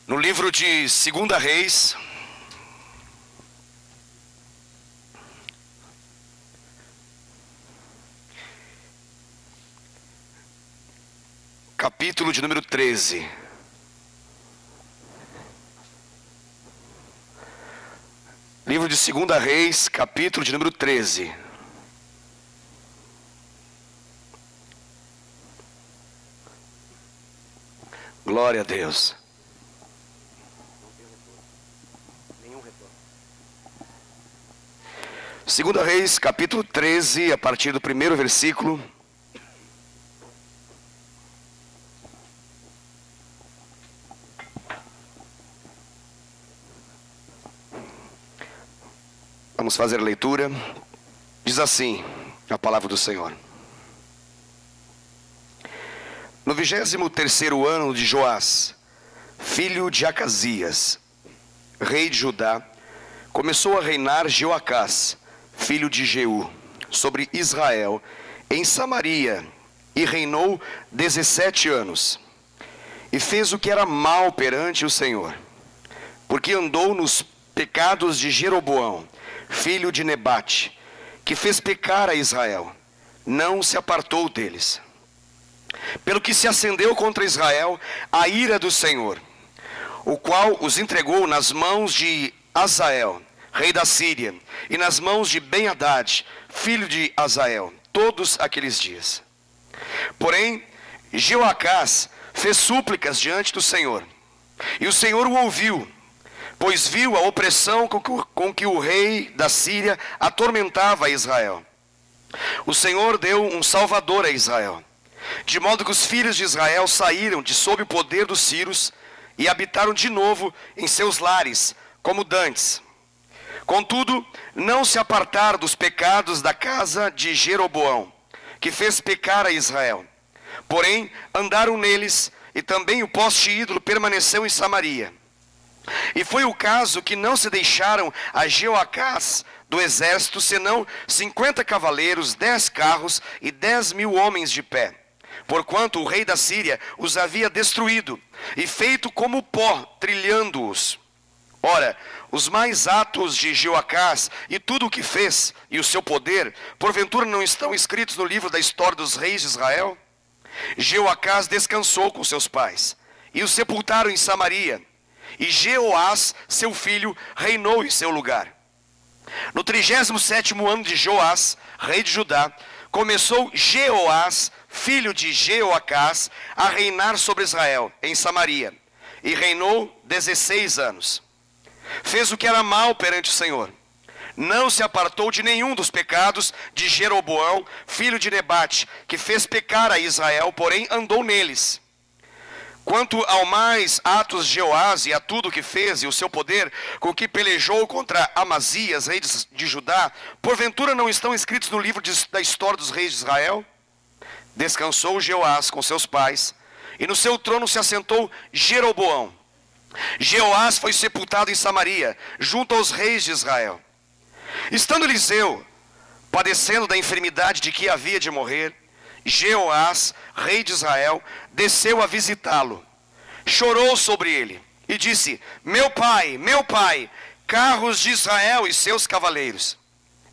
No livro de 2 Reis, capítulo de número 13. Livro de 2 Reis, capítulo de número 13. Glória a Deus. Segunda Reis, capítulo 13, a partir do primeiro versículo. Vamos fazer a leitura. Diz assim a palavra do Senhor. No 23º ano de Joás, filho de Acasias, rei de Judá, começou a reinar Jeoacás, filho de Jeú, sobre Israel, em Samaria, e reinou 17 anos. E fez o que era mal perante o Senhor, porque andou nos pecados de Jeroboão, filho de Nebate, que fez pecar a Israel, não se apartou deles. Pelo que se acendeu contra Israel a ira do Senhor, o qual os entregou nas mãos de Hazael, rei da Síria, e nas mãos de Ben-Hadad, filho de Hazael, todos aqueles dias. Porém, Jeoacás fez súplicas diante do Senhor, e o Senhor o ouviu, pois viu a opressão com que o rei da Síria atormentava Israel. O Senhor deu um salvador a Israel, de modo que os filhos de Israel saíram de sob o poder dos sírios e habitaram de novo em seus lares, como dantes. Contudo, não se apartaram dos pecados da casa de Jeroboão, que fez pecar a Israel. Porém, andaram neles, e também o poste ídolo permaneceu em Samaria. E foi o caso que não se deixaram a Jeoacás do exército, senão 50 cavaleiros, 10 carros e 10.000 homens de pé, porquanto o rei da Síria os havia destruído, e feito como pó, trilhando-os. Ora, os mais atos de Jeoacás e tudo o que fez, e o seu poder, porventura não estão escritos no livro da história dos reis de Israel? Jeoacás descansou com seus pais, e o sepultaram em Samaria, e Jeoás, seu filho, reinou em seu lugar. No 37º ano de Joás, rei de Judá, começou Jeoás, filho de Jeoacás, a reinar sobre Israel, em Samaria, e reinou 16 anos. Fez o que era mal perante o Senhor. Não se apartou de nenhum dos pecados de Jeroboão, filho de Nebate, que fez pecar a Israel, porém andou neles. Quanto ao mais atos de Jeoás e a tudo o que fez e o seu poder, com que pelejou contra Amazias, rei de Judá, porventura não estão escritos no livro da história dos reis de Israel? Descansou Jeoás com seus pais, e no seu trono se assentou Jeroboão. Jeoás foi sepultado em Samaria, junto aos reis de Israel. Estando Eliseu padecendo da enfermidade de que havia de morrer, Jeoás, rei de Israel, desceu a visitá-lo. Chorou sobre ele e disse: meu pai, carros de Israel e seus cavaleiros.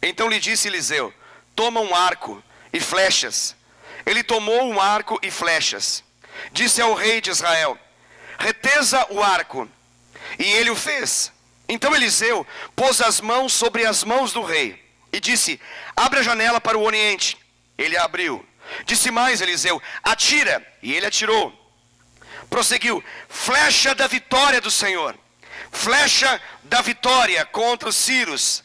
Então lhe disse Eliseu: toma um arco e flechas. Ele tomou um arco e flechas. Disse ao rei de Israel: retesa o arco. E ele o fez. Então Eliseu pôs as mãos sobre as mãos do rei e disse: abre a janela para o oriente. Ele a abriu. Disse mais Eliseu: atira. E ele atirou. Prosseguiu: flecha da vitória do Senhor, flecha da vitória contra os sírios,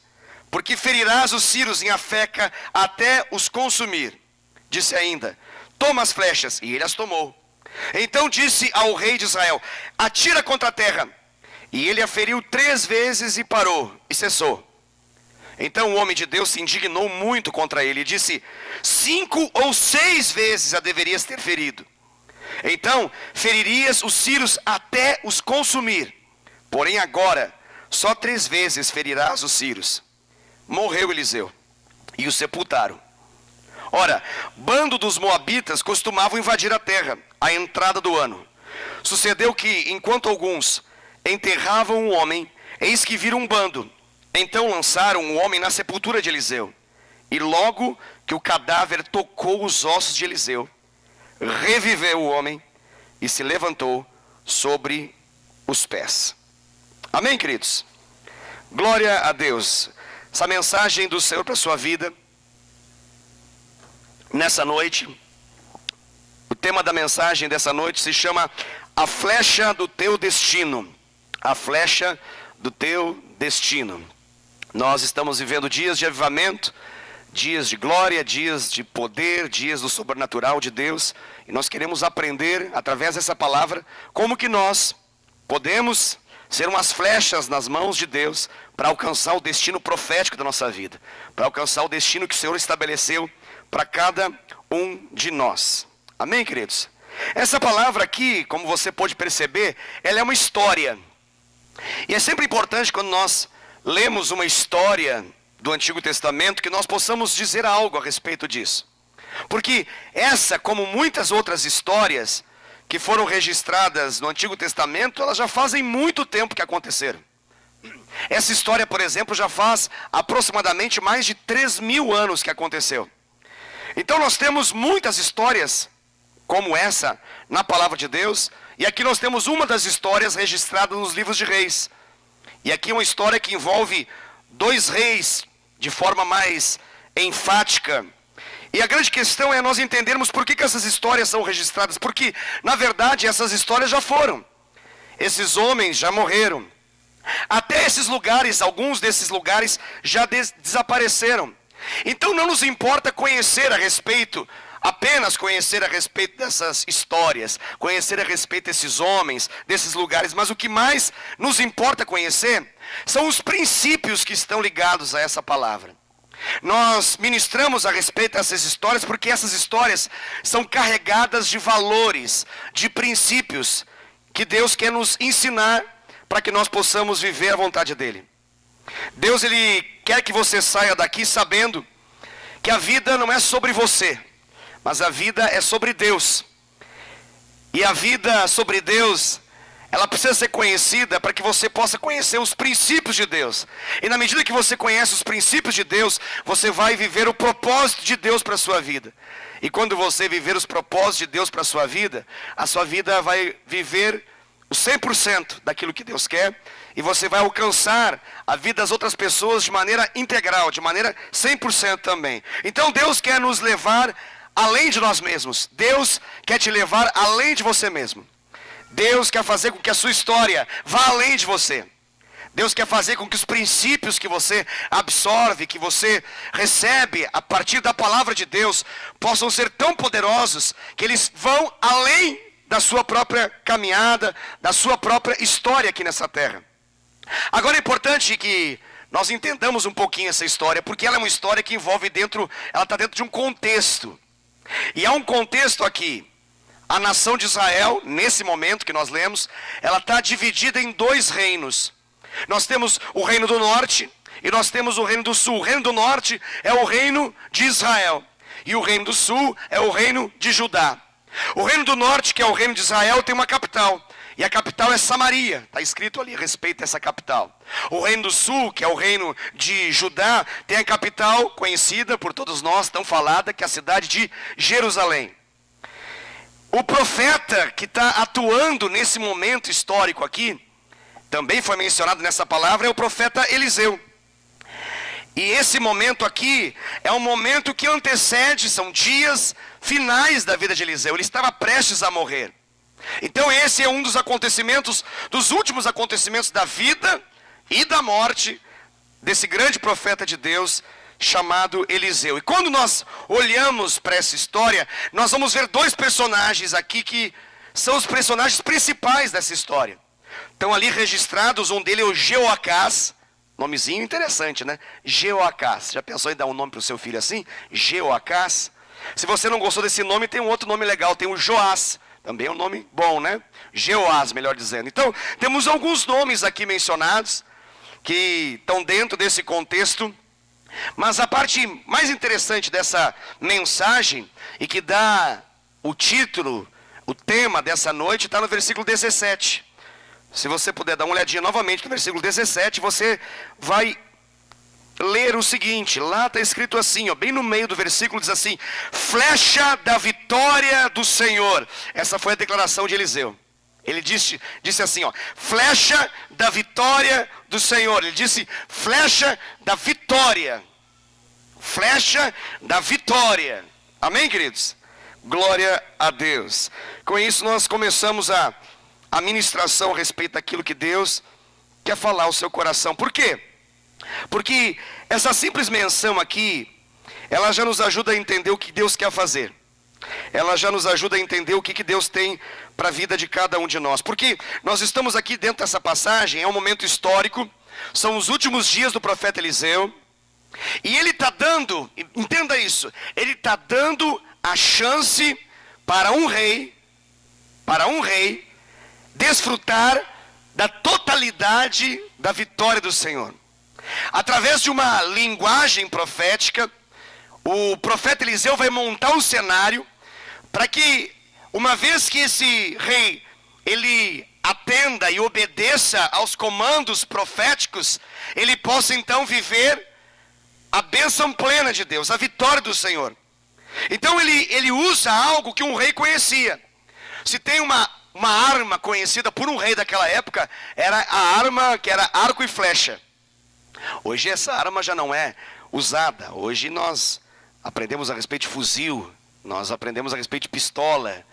porque ferirás os sírios em Afeca até os consumir. Disse ainda: toma as flechas. E ele as tomou. Então disse ao rei de Israel: atira contra a terra. E ele a feriu 3 vezes e parou, e cessou. Então o homem de Deus se indignou muito contra ele e disse: 5 ou 6 vezes a deverias ter ferido. Então feririas os sírios até os consumir. Porém agora só 3 vezes ferirás os sírios. Morreu Eliseu, e o sepultaram. Ora, bando dos moabitas costumavam invadir a terra, à entrada do ano. Sucedeu que, enquanto alguns enterravam um homem, eis que viram um bando. Então lançaram o homem na sepultura de Eliseu. E logo que o cadáver tocou os ossos de Eliseu, reviveu o homem e se levantou sobre os pés. Amém, queridos? Glória a Deus. Essa mensagem do Senhor para a sua vida, nessa noite, o tema da mensagem dessa noite se chama A Flecha do Teu Destino. A Flecha do Teu Destino. Nós estamos vivendo dias de avivamento, dias de glória, dias de poder, dias do sobrenatural de Deus. E nós queremos aprender, através dessa palavra, como que nós podemos ser umas flechas nas mãos de Deus para alcançar o destino profético da nossa vida, para alcançar o destino que o Senhor estabeleceu para cada um de nós. Amém, queridos? Essa palavra aqui, como você pode perceber, ela é uma história. E é sempre importante quando nós lemos uma história do Antigo Testamento que nós possamos dizer algo a respeito disso. Porque essa, como muitas outras histórias que foram registradas no Antigo Testamento, elas já fazem muito tempo que aconteceram. Essa história, por exemplo, já faz aproximadamente mais de 3.000 anos que aconteceu. Então nós temos muitas histórias como essa na palavra de Deus. E aqui nós temos uma das histórias registradas nos livros de Reis. E aqui uma história que envolve 2 reis de forma mais enfática. E a grande questão é nós entendermos por que essas histórias são registradas. Porque, na verdade, essas histórias já foram. Esses homens já morreram. Até esses lugares, alguns desses lugares já desapareceram. Então não nos importa conhecer a respeito, apenas conhecer a respeito dessas histórias, conhecer a respeito desses homens, desses lugares, mas o que mais nos importa conhecer são os princípios que estão ligados a essa palavra. Nós ministramos a respeito dessas histórias porque essas histórias são carregadas de valores, de princípios que Deus quer nos ensinar para que nós possamos viver a vontade dEle. Deus, Ele quer que você saia daqui sabendo que a vida não é sobre você, mas a vida é sobre Deus. E a vida sobre Deus, ela precisa ser conhecida para que você possa conhecer os princípios de Deus. E na medida que você conhece os princípios de Deus, você vai viver o propósito de Deus para a sua vida. E quando você viver os propósitos de Deus para a sua vida vai viver o 100% daquilo que Deus quer. E você vai alcançar a vida das outras pessoas de maneira integral, de maneira 100% também. Então Deus quer nos levar além de nós mesmos. Deus quer te levar além de você mesmo. Deus quer fazer com que a sua história vá além de você. Deus quer fazer com que os princípios que você absorve, que você recebe a partir da palavra de Deus, possam ser tão poderosos que eles vão além da sua própria caminhada, da sua própria história aqui nessa terra. Agora é importante que nós entendamos um pouquinho essa história, porque ela é uma história que envolve ela está dentro de um contexto. E há um contexto aqui. A nação de Israel, nesse momento que nós lemos, ela está dividida em 2 reinos. Nós temos o reino do norte e nós temos o reino do sul. O reino do norte é o reino de Israel. E o reino do sul é o reino de Judá. O reino do norte, que é o reino de Israel, tem uma capital. E a capital é Samaria. Está escrito ali a respeito dessa capital. O reino do sul, que é o reino de Judá, tem a capital conhecida por todos nós, tão falada, que é a cidade de Jerusalém. O profeta que está atuando nesse momento histórico aqui, também foi mencionado nessa palavra, é o profeta Eliseu. E esse momento aqui é um momento que antecede, são dias finais da vida de Eliseu. Ele estava prestes a morrer. Então esse é um dos acontecimentos, dos últimos acontecimentos da vida e da morte desse grande profeta de Deus chamado Eliseu. E quando nós olhamos para essa história, nós vamos ver 2 personagens aqui que são os personagens principais dessa história. Estão ali registrados, um deles é o Jeoacás, nomezinho interessante, né? Jeoacás. Já pensou em dar um nome para o seu filho assim? Jeoacás. Se você não gostou desse nome, tem um outro nome legal, tem o Joás. Também é um nome bom, né? Jeoás, melhor dizendo. Então, temos alguns nomes aqui mencionados que estão dentro desse contexto. Mas a parte mais interessante dessa mensagem e que dá o título, o tema dessa noite, está no versículo 17. Se você puder dar uma olhadinha novamente no versículo 17, você vai ler o seguinte. Lá está escrito assim, ó, bem no meio do versículo diz assim: flecha da vitória do Senhor. Essa foi a declaração de Eliseu. Ele disse assim, ó, flecha da vitória do Senhor. Ele disse, flecha da vitória. Flecha da vitória. Amém, queridos? Glória a Deus. Com isso nós começamos a ministração a respeito daquilo que Deus quer falar ao seu coração. Por quê? Porque essa simples menção aqui, ela já nos ajuda a entender o que Deus quer fazer. Ela já nos ajuda a entender o que Deus tem para a vida de cada um de nós. Porque nós estamos aqui dentro dessa passagem, é um momento histórico, são os últimos dias do profeta Eliseu. E ele está dando, entenda isso, ele está dando a chance para um rei desfrutar da totalidade da vitória do Senhor. Através de uma linguagem profética, o profeta Eliseu vai montar um cenário para que, uma vez que esse rei, ele atenda e obedeça aos comandos proféticos, ele possa então viver a bênção plena de Deus, a vitória do Senhor. Então ele usa algo que um rei conhecia. Se tem uma arma conhecida por um rei daquela época, era a arma que era arco e flecha. Hoje essa arma já não é usada. Hoje nós aprendemos a respeito de fuzil, nós aprendemos a respeito de pistola.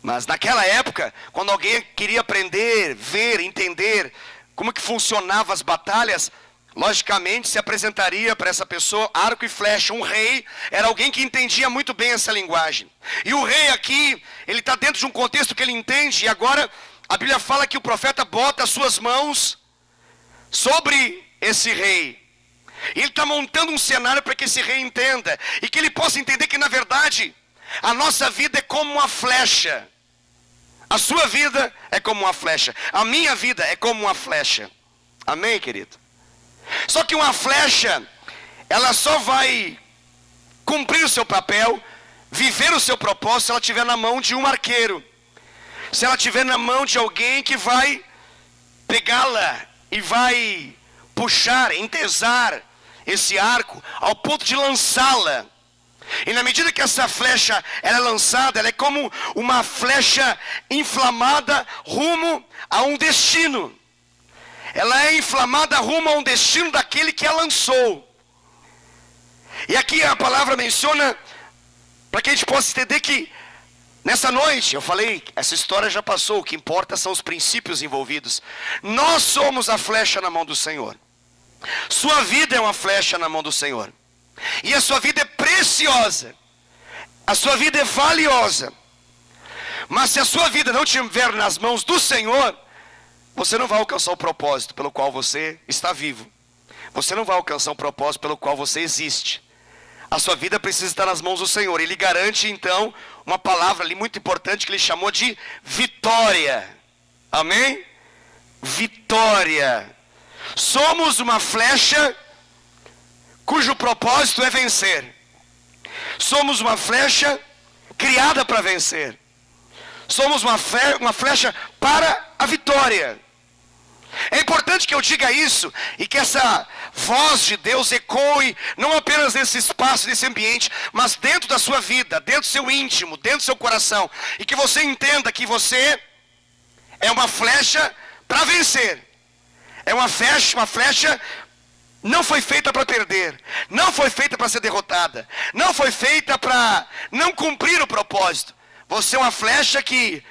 Mas naquela época, quando alguém queria aprender, ver, entender como que funcionavam as batalhas, logicamente se apresentaria para essa pessoa arco e flecha. Um rei era alguém que entendia muito bem essa linguagem. E o rei aqui, ele está dentro de um contexto que ele entende. E agora a Bíblia fala que o profeta bota as suas mãos sobre esse rei. E ele está montando um cenário para que esse rei entenda. E que ele possa entender que na verdade a nossa vida é como uma flecha. A sua vida é como uma flecha. A minha vida é como uma flecha. Amém, querido? Só que uma flecha, ela só vai cumprir o seu papel, viver o seu propósito, se ela estiver na mão de um arqueiro. Se ela estiver na mão de alguém que vai pegá-la e vai puxar, entesar esse arco ao ponto de lançá-la. E na medida que essa flecha ela é lançada, ela é como uma flecha inflamada rumo a um destino. Ela é inflamada rumo a um destino daquele que a lançou. E aqui a palavra menciona, para que a gente possa entender que nessa noite, eu falei, essa história já passou, o que importa são os princípios envolvidos. Nós somos a flecha na mão do Senhor. Sua vida é uma flecha na mão do Senhor. E a sua vida é preciosa. A sua vida é valiosa. Mas se a sua vida não estiver nas mãos do Senhor, você não vai alcançar o propósito pelo qual você está vivo. Você não vai alcançar o propósito pelo qual você existe. A sua vida precisa estar nas mãos do Senhor. Ele garante então uma palavra ali muito importante que ele chamou de vitória. Amém? Vitória. Somos uma flecha cujo propósito é vencer. Somos uma flecha criada para vencer. Somos uma flecha para a vitória. É importante que eu diga isso e que essa voz de Deus ecoe não apenas nesse espaço, nesse ambiente, mas dentro da sua vida, dentro do seu íntimo, dentro do seu coração. E que você entenda que você é uma flecha para vencer. É uma flecha não foi feita para perder, não foi feita para ser derrotada, não foi feita para não cumprir o propósito. Você é uma flecha que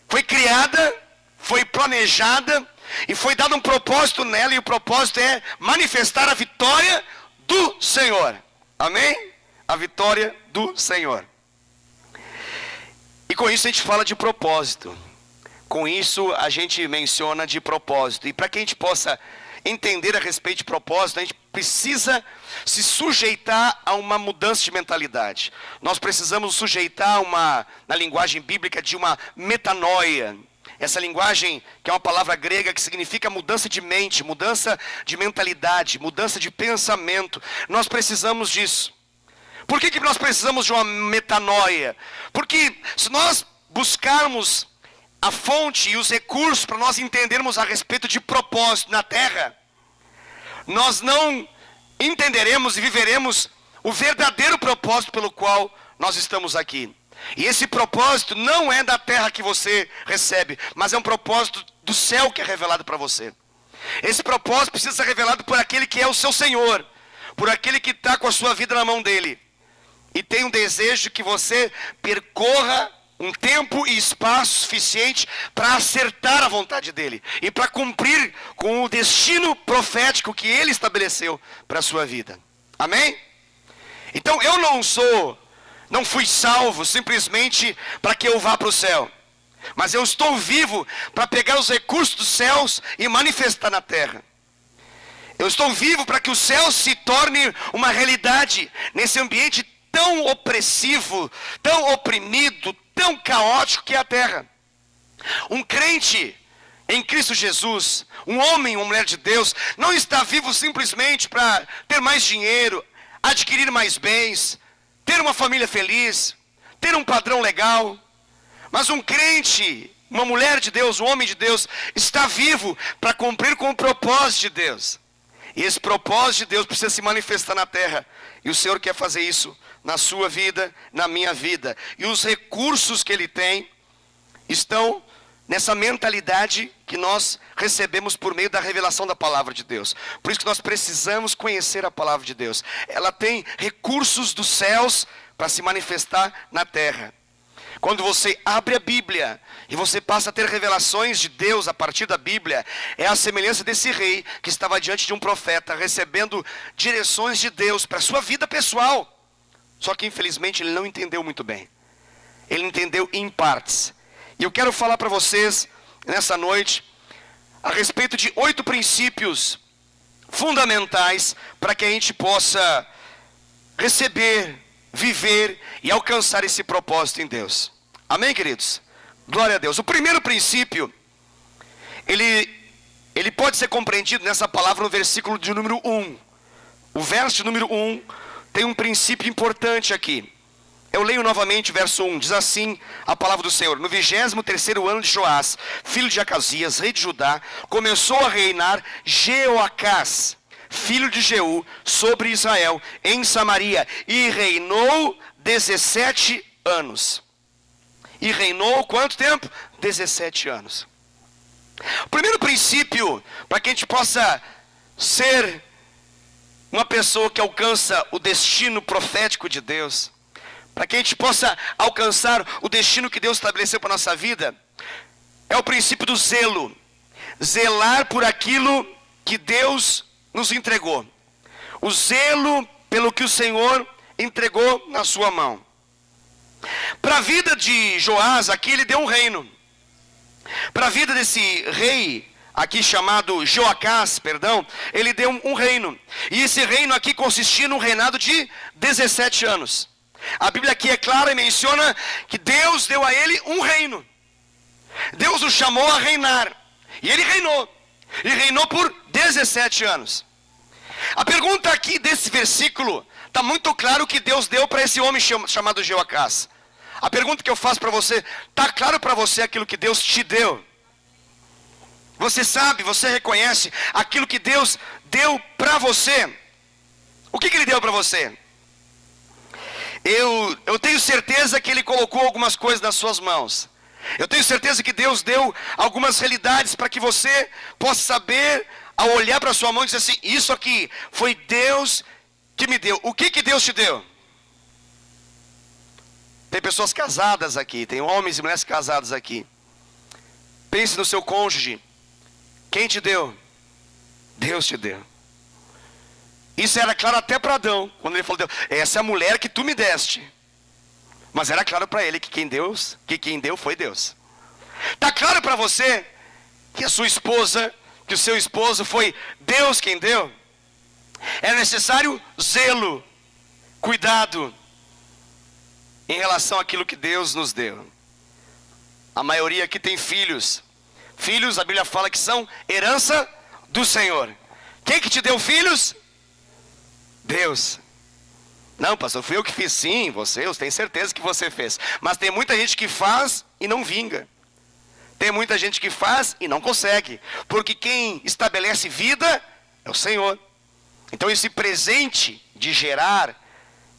foi criada, foi planejada e foi dado um propósito nela, e o propósito é manifestar a vitória do Senhor. Amém? A vitória do Senhor. E com isso a gente fala de propósito. Com isso a gente menciona de propósito. E para que a gente possa entender a respeito de propósito, a gente precisa se sujeitar a uma mudança de mentalidade. Nós precisamos sujeitar na linguagem bíblica, de uma metanoia. Essa linguagem, que é uma palavra grega que significa mudança de mente, mudança de mentalidade, mudança de pensamento. Nós precisamos disso. Por que nós precisamos de uma metanoia? Porque se nós buscarmos a fonte e os recursos para nós entendermos a respeito de propósito na terra, nós não entenderemos e viveremos o verdadeiro propósito pelo qual nós estamos aqui. E esse propósito não é da terra que você recebe, mas é um propósito do céu que é revelado para você. Esse propósito precisa ser revelado por aquele que é o seu Senhor, por aquele que está com a sua vida na mão dele. E tem um desejo que você percorra um tempo e espaço suficiente para acertar a vontade dele e para cumprir com o destino profético que ele estabeleceu para a sua vida. Amém? Então eu não fui salvo simplesmente para que eu vá para o céu, mas eu estou vivo para pegar os recursos dos céus e manifestar na terra. Eu estou vivo para que o céu se torne uma realidade nesse ambiente tão opressivo, tão oprimido, tão caótico que é a terra. Um crente em Cristo Jesus, um homem, uma mulher de Deus, não está vivo simplesmente para ter mais dinheiro, adquirir mais bens, ter uma família feliz, ter um padrão legal. Mas um crente, uma mulher de Deus, um homem de Deus, está vivo para cumprir com o propósito de Deus. E esse propósito de Deus precisa se manifestar na terra. E o Senhor quer fazer isso na sua vida, na minha vida. E os recursos que Ele tem estão nessa mentalidade que nós recebemos por meio da revelação da palavra de Deus. Por isso que nós precisamos conhecer a palavra de Deus. Ela tem recursos dos céus para se manifestar na terra. Quando você abre a Bíblia e você passa a ter revelações de Deus a partir da Bíblia, é a semelhança desse rei que estava diante de um profeta, recebendo direções de Deus para a sua vida pessoal. Só que infelizmente ele não entendeu muito bem. Ele entendeu em partes. E eu quero falar para vocês nessa noite a respeito de 8 princípios fundamentais para que a gente possa receber, viver e alcançar esse propósito em Deus. Amém, queridos? Glória a Deus. O primeiro princípio, ele pode ser compreendido nessa palavra no versículo de número 1. O verso de número 1 tem um princípio importante aqui. Eu leio novamente o verso 1, diz assim a palavra do Senhor: no 23º ano de Joás, filho de Acasias, rei de Judá, começou a reinar Jeoacás, filho de Jeú, sobre Israel, em Samaria, e reinou 17 anos. E reinou quanto tempo? 17 anos. O primeiro princípio, para que a gente possa ser uma pessoa que alcança o destino profético de Deus, para que a gente possa alcançar o destino que Deus estabeleceu para a nossa vida, é o princípio do zelo. Zelar por aquilo que Deus nos entregou. O zelo pelo que o Senhor entregou na sua mão. Para a vida de Joás, aqui ele deu um reino. Para a vida desse rei, aqui chamado Jeoacás, ele deu um reino. E esse reino aqui consistia num reinado de 17 anos. A Bíblia aqui é clara e menciona que Deus deu a ele um reino. Deus o chamou a reinar. E ele reinou. E reinou por 17 anos. A pergunta aqui desse versículo, está muito claro que Deus deu para esse homem chamado Jeoacás. A pergunta que eu faço para você, está claro para você aquilo que Deus te deu? Você sabe, você reconhece aquilo que Deus deu para você? O que Ele deu para você? Eu tenho certeza que Ele colocou algumas coisas nas suas mãos. Eu tenho certeza que Deus deu algumas realidades para que você possa saber, ao olhar para a sua mão, e dizer assim: isso aqui foi Deus que me deu. O que Deus te deu? Tem pessoas casadas aqui, tem homens e mulheres casados aqui. Pense no seu cônjuge. Quem te deu? Deus te deu. Isso era claro até para Adão, quando ele falou: Deus, essa é a mulher que tu me deste. Mas era claro para ele que quem deu foi Deus. Está claro para você que a sua esposa, que o seu esposo foi Deus quem deu? É necessário zelo, cuidado em relação àquilo que Deus nos deu. A maioria aqui tem filhos. Filhos, a Bíblia fala que são herança do Senhor. Quem que te deu filhos? Deus. Não, pastor, fui eu que fiz. Sim, eu tenho certeza que você fez. Mas tem muita gente que faz e não vinga. Tem muita gente que faz e não consegue, porque quem estabelece vida é o Senhor. Então esse presente de gerar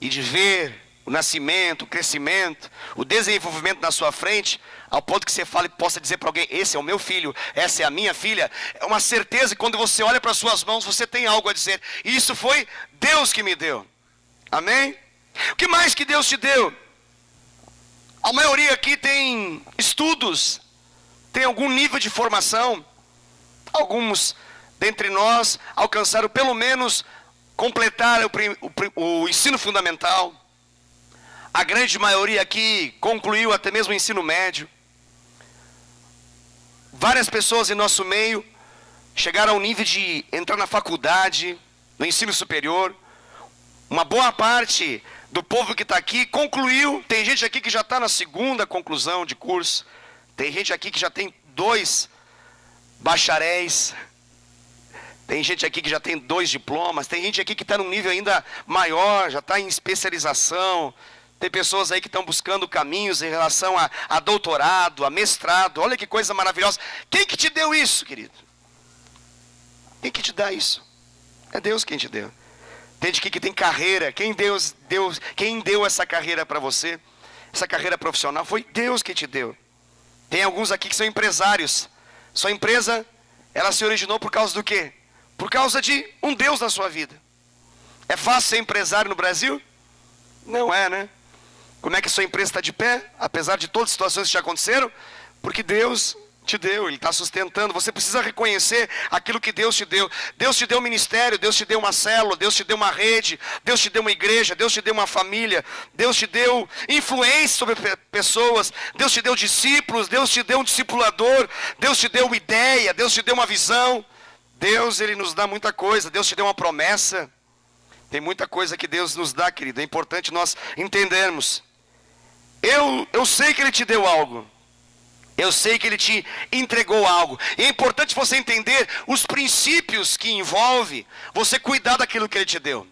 e de ver o nascimento, o crescimento, o desenvolvimento na sua frente, ao ponto que você fale, possa dizer para alguém, esse é o meu filho, essa é a minha filha, é uma certeza que quando você olha para suas mãos, você tem algo a dizer, e isso foi Deus que me deu. Amém? O que mais que Deus te deu? A maioria aqui tem estudos, tem algum nível de formação. Alguns dentre nós alcançaram pelo menos completar o ensino fundamental. A grande maioria aqui concluiu até mesmo o ensino médio. Várias pessoas em nosso meio chegaram ao nível de entrar na faculdade, no ensino superior. Uma boa parte do povo que está aqui concluiu. Tem gente aqui que já está na segunda conclusão de curso. Tem gente aqui que já tem 2 bacharéis. Tem gente aqui que já tem 2 diplomas. Tem gente aqui que está num nível ainda maior, já está em especialização. Tem pessoas aí que estão buscando caminhos em relação a doutorado, a mestrado. Olha que coisa maravilhosa. Quem que te deu isso, querido? Quem que te dá isso? É Deus quem te deu. Tem gente aqui que tem carreira. Quem deu essa carreira para você? Essa carreira profissional foi Deus que te deu. Tem alguns aqui que são empresários. Sua empresa, ela se originou por causa do quê? Por causa de um Deus na sua vida. É fácil ser empresário no Brasil? Não é, né? Como é que sua empresa está de pé? Apesar de todas as situações que já aconteceram? Porque Deus te deu, Ele está sustentando. Você precisa reconhecer aquilo que Deus te deu. Deus te deu um ministério, Deus te deu uma célula, Deus te deu uma rede, Deus te deu uma igreja, Deus te deu uma família, Deus te deu influência sobre pessoas, Deus te deu discípulos, Deus te deu um discipulador, Deus te deu uma ideia, Deus te deu uma visão. Deus, Ele nos dá muita coisa, Deus te deu uma promessa. Tem muita coisa que Deus nos dá, querido, é importante nós entendermos. Eu sei que Ele te deu algo. Eu sei que Ele te entregou algo. E é importante você entender os princípios que envolve você cuidar daquilo que Ele te deu.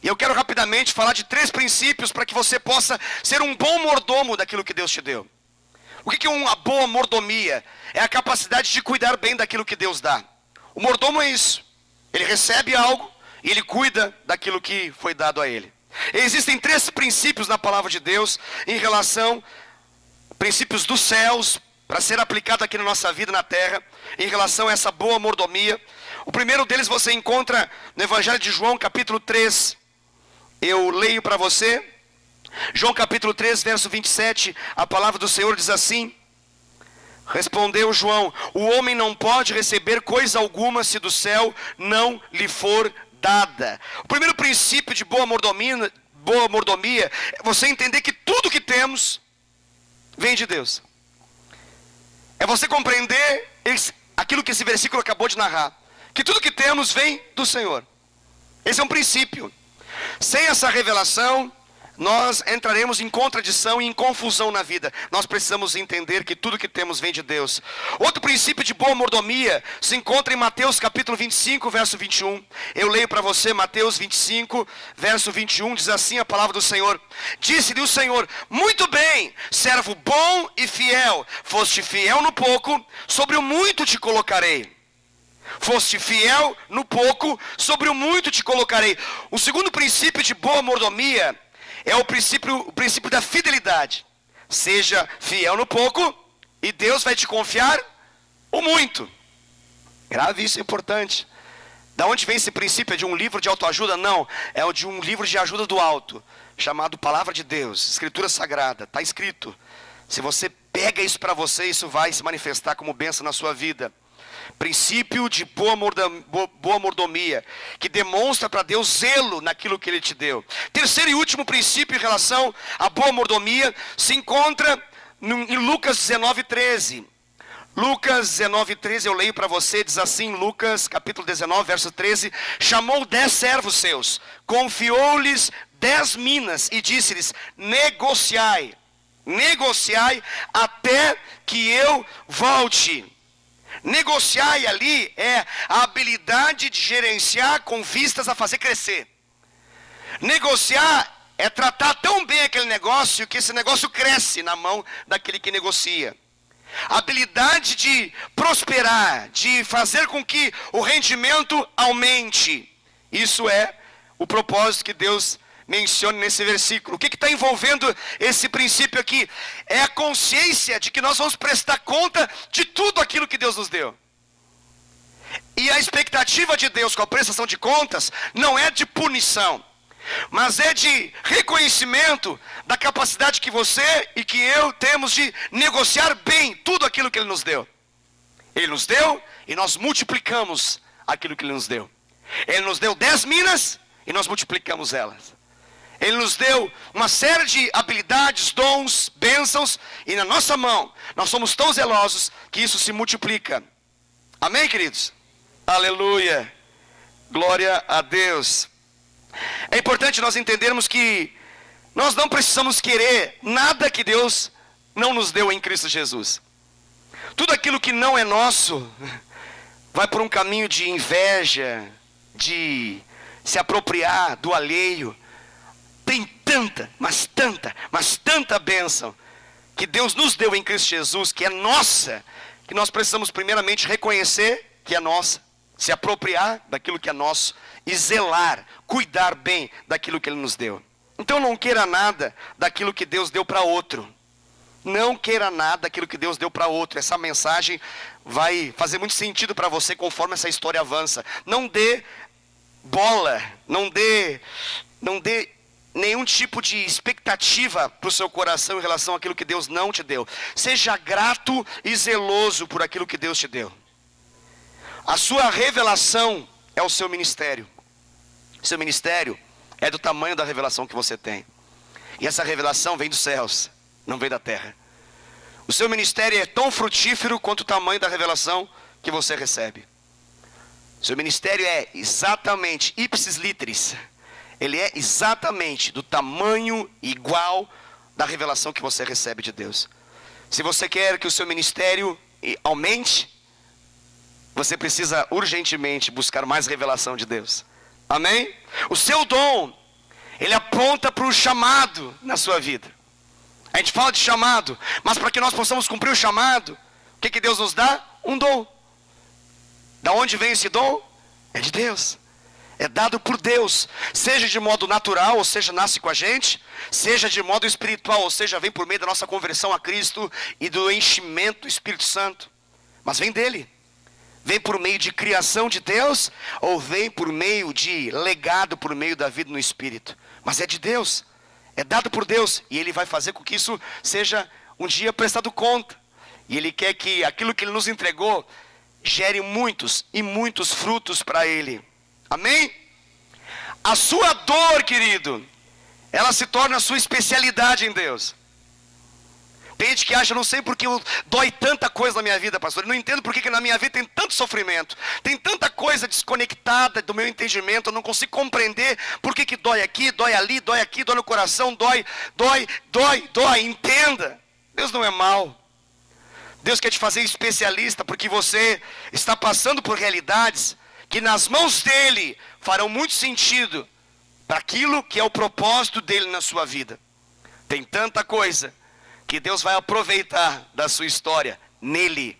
E eu quero rapidamente falar de 3 princípios para que você possa ser um bom mordomo daquilo que Deus te deu. O que é uma boa mordomia? É a capacidade de cuidar bem daquilo que Deus dá. O mordomo é isso. Ele recebe algo e ele cuida daquilo que foi dado a ele. Existem 3 princípios na palavra de Deus em relação, princípios dos céus, para ser aplicado aqui na nossa vida na terra, em relação a essa boa mordomia. O primeiro deles você encontra no Evangelho de João, capítulo 3. Eu leio para você. João capítulo 3, verso 27, a palavra do Senhor diz assim: respondeu João: o homem não pode receber coisa alguma se do céu não lhe for dada. O primeiro princípio de boa mordomia é você entender que tudo que temos vem de Deus. É você compreender aquilo que esse versículo acabou de narrar, que tudo que temos vem do Senhor. Esse é um princípio. Sem essa revelação, nós entraremos em contradição e em confusão na vida. Nós precisamos entender que tudo que temos vem de Deus. Outro princípio de boa mordomia se encontra em Mateus capítulo 25, verso 21. Eu leio para você Mateus 25, verso 21, diz assim a palavra do Senhor: disse-lhe o Senhor: muito bem, servo bom e fiel, foste fiel no pouco, sobre o muito te colocarei. Foste fiel no pouco, sobre o muito te colocarei. O segundo princípio de boa mordomia é o princípio da fidelidade. Seja fiel no pouco e Deus vai te confiar o muito. Grave isso, é importante. Da onde vem esse princípio? É de um livro de autoajuda? Não, é de um livro de ajuda do alto, chamado Palavra de Deus, Escritura Sagrada. Está escrito. Se você pega isso para você, isso vai se manifestar como bênção na sua vida. Princípio de boa mordomia, que demonstra para Deus zelo naquilo que Ele te deu. Terceiro e último princípio em relação à boa mordomia se encontra em Lucas 19:13. Lucas 19:13, eu leio para você, diz assim, Lucas capítulo 19, verso 13: chamou 10 servos seus, confiou-lhes 10 minas e disse-lhes: negociai até que eu volte. Negociar ali é a habilidade de gerenciar com vistas a fazer crescer. Negociar é tratar tão bem aquele negócio que esse negócio cresce na mão daquele que negocia. habilidade de prosperar, de fazer com que o rendimento aumente. Isso é o propósito que Deus menciona nesse versículo. O que está envolvendo esse princípio aqui? É a consciência de que nós vamos prestar conta de tudo aquilo que Deus nos deu. E a expectativa de Deus com a prestação de contas não é de punição, mas é de reconhecimento da capacidade que você e que eu temos de negociar bem tudo aquilo que Ele nos deu. Ele nos deu e nós multiplicamos aquilo que Ele nos deu. Ele nos deu 10 minas e nós multiplicamos elas. Ele nos deu uma série de habilidades, dons, bênçãos, e na nossa mão nós somos tão zelosos que isso se multiplica. Amém, queridos? Aleluia! Glória a Deus! É importante nós entendermos que nós não precisamos querer nada que Deus não nos deu em Cristo Jesus. Tudo aquilo que não é nosso vai por um caminho de inveja, de se apropriar do alheio. Tem tanta, mas tanta bênção que Deus nos deu em Cristo Jesus, que é nossa, que nós precisamos primeiramente reconhecer que é nossa, se apropriar daquilo que é nosso e zelar, cuidar bem daquilo que Ele nos deu. Então não queira nada daquilo que Deus deu para outro. Não queira nada daquilo que Deus deu para outro. Essa mensagem vai fazer muito sentido para você conforme essa história avança. Não dê bola, não dê nenhum tipo de expectativa para o seu coração em relação àquilo que Deus não te deu. Seja grato e zeloso por aquilo que Deus te deu. A sua revelação é o seu ministério. Seu ministério é do tamanho da revelação que você tem. E essa revelação vem dos céus, não vem da terra. O seu ministério é tão frutífero quanto o tamanho da revelação que você recebe. Seu ministério é exatamente, ipsis literis, ele é exatamente do tamanho igual da revelação que você recebe de Deus. Se você quer que o seu ministério aumente, você precisa urgentemente buscar mais revelação de Deus. Amém? O seu dom, ele aponta para o chamado na sua vida. A gente fala de chamado, mas para que nós possamos cumprir o chamado, o que Deus nos dá? Um dom. Da onde vem esse dom? É de Deus. É dado por Deus, seja de modo natural, ou seja, nasce com a gente, seja de modo espiritual, ou seja, vem por meio da nossa conversão a Cristo e do enchimento do Espírito Santo. Mas vem dele. Vem por meio de criação de Deus, ou vem por meio de legado, por meio da vida no Espírito. Mas é de Deus, é dado por Deus, e Ele vai fazer com que isso seja um dia prestado conta. E Ele quer que aquilo que Ele nos entregou gere muitos e muitos frutos para Ele. Amém? A sua dor, querido, ela se torna a sua especialidade em Deus. Tem gente que acha, não sei porque dói tanta coisa na minha vida, pastor. Eu não entendo porque que na minha vida tem tanto sofrimento. Tem tanta coisa desconectada do meu entendimento. Eu não consigo compreender por que dói aqui, dói ali, dói aqui, dói no coração, dói. Entenda, Deus não é mau. Deus quer te fazer especialista porque você está passando por realidades que nas mãos dele farão muito sentido para aquilo que é o propósito dele na sua vida. Tem tanta coisa que Deus vai aproveitar da sua história nele,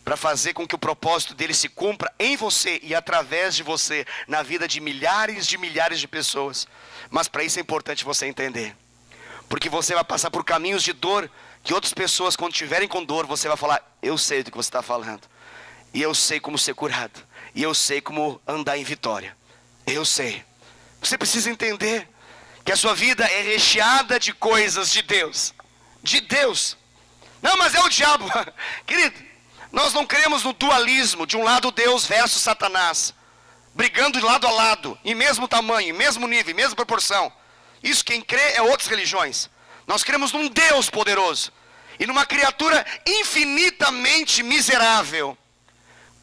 para fazer com que o propósito dele se cumpra em você e através de você, na vida de milhares de pessoas. Mas para isso é importante você entender, porque você vai passar por caminhos de dor, que outras pessoas quando estiverem com dor, você vai falar, eu sei do que você está falando, e eu sei como ser curado, e eu sei como andar em vitória, eu sei. Você precisa entender que a sua vida é recheada de coisas de Deus. De Deus. Não, mas é o diabo. Querido, nós não cremos no dualismo, de um lado Deus versus Satanás, brigando de lado a lado, em mesmo tamanho, em mesmo nível, em mesma proporção. Isso quem crê é outras religiões. Nós cremos num Deus poderoso e numa criatura infinitamente miserável,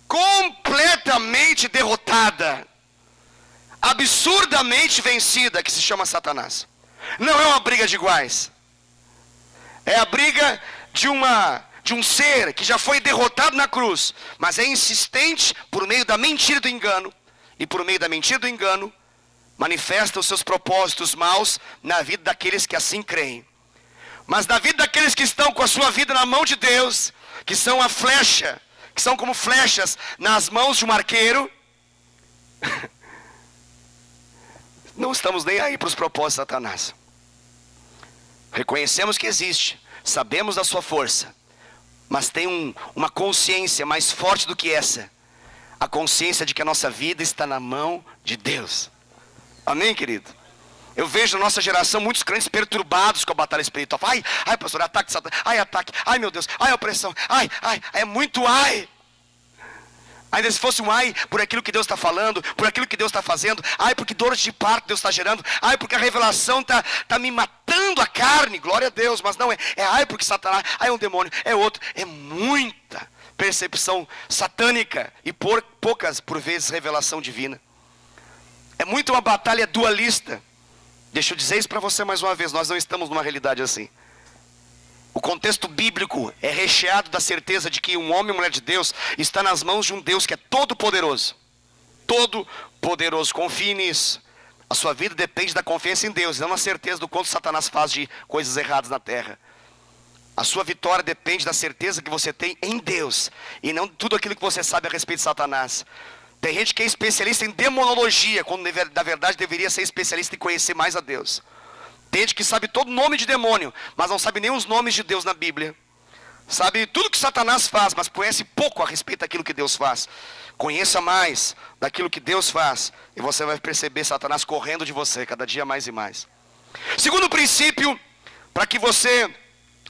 completamente derrotada, absurdamente vencida, que se chama Satanás. Não é uma briga de iguais. É a briga de um ser que já foi derrotado na cruz, mas é insistente por meio da mentira e do engano. E por meio da mentira e do engano, manifesta os seus propósitos maus na vida daqueles que assim creem. Mas na vida daqueles que estão com a sua vida na mão de Deus, que são a flecha, que são como flechas nas mãos de um arqueiro, não estamos nem aí para os propósitos de Satanás. Reconhecemos que existe, sabemos da sua força, mas tem uma consciência mais forte do que essa, a consciência de que a nossa vida está na mão de Deus. Amém, querido? Eu vejo na nossa geração muitos crentes perturbados com a batalha espiritual. Ai pastor, ataque de Satanás, ataque, ai meu Deus, ai opressão, é muito ai. Ainda se fosse um ai por aquilo que Deus está falando, por aquilo que Deus está fazendo, ai porque dores de parto Deus está gerando, ai porque a revelação está me matando a carne, glória a Deus, mas não é ai porque Satanás, ai é um demônio, é outro, é muita percepção satânica e poucas por vezes revelação divina. É muito uma batalha dualista. Deixa eu dizer isso para você mais uma vez, nós não estamos numa realidade assim. O contexto bíblico é recheado da certeza de que um homem e mulher de Deus está nas mãos de um Deus que é todo poderoso. Todo poderoso, confie nisso. A sua vida depende da confiança em Deus, não na certeza do quanto Satanás faz de coisas erradas na terra. A sua vitória depende da certeza que você tem em Deus, e não de tudo aquilo que você sabe a respeito de Satanás. Tem gente que é especialista em demonologia, quando na verdade deveria ser especialista em conhecer mais a Deus. Tem gente que sabe todo nome de demônio, mas não sabe nem os nomes de Deus na Bíblia. Sabe tudo que Satanás faz, mas conhece pouco a respeito daquilo que Deus faz. Conheça mais daquilo que Deus faz, e você vai perceber Satanás correndo de você cada dia mais e mais. Segundo princípio, para que você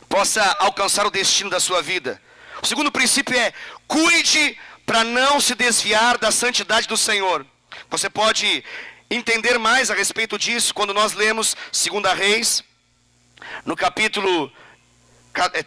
possa alcançar o destino da sua vida. O segundo princípio é: cuide para não se desviar da santidade do Senhor. Você pode entender mais a respeito disso quando nós lemos 2 Reis, no capítulo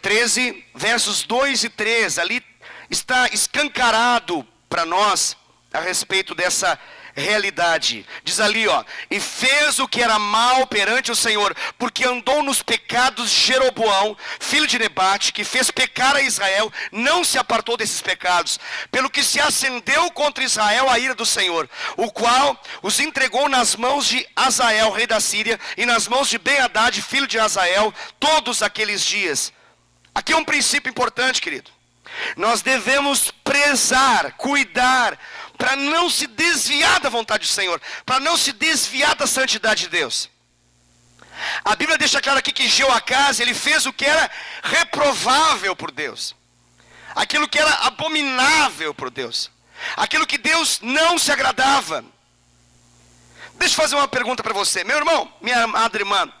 13, versos 2 e 3. Ali está escancarado para nós a respeito dessa realidade. Diz ali, e fez o que era mal perante o Senhor, porque andou nos pecados de Jeroboão, filho de Nebate, que fez pecar a Israel, não se apartou desses pecados, pelo que se acendeu contra Israel a ira do Senhor, o qual os entregou nas mãos de Hazael, rei da Síria, e nas mãos de Ben-Hadad, filho de Hazael, todos aqueles dias. Aqui é um princípio importante, querido. Nós devemos prezar, cuidar, para não se desviar da vontade do Senhor, para não se desviar da santidade de Deus. A Bíblia deixa claro aqui que Jeoacás, ele fez o que era reprovável por Deus, aquilo que era abominável por Deus, aquilo que Deus não se agradava. Deixa eu fazer uma pergunta para você, meu irmão, minha amada irmã,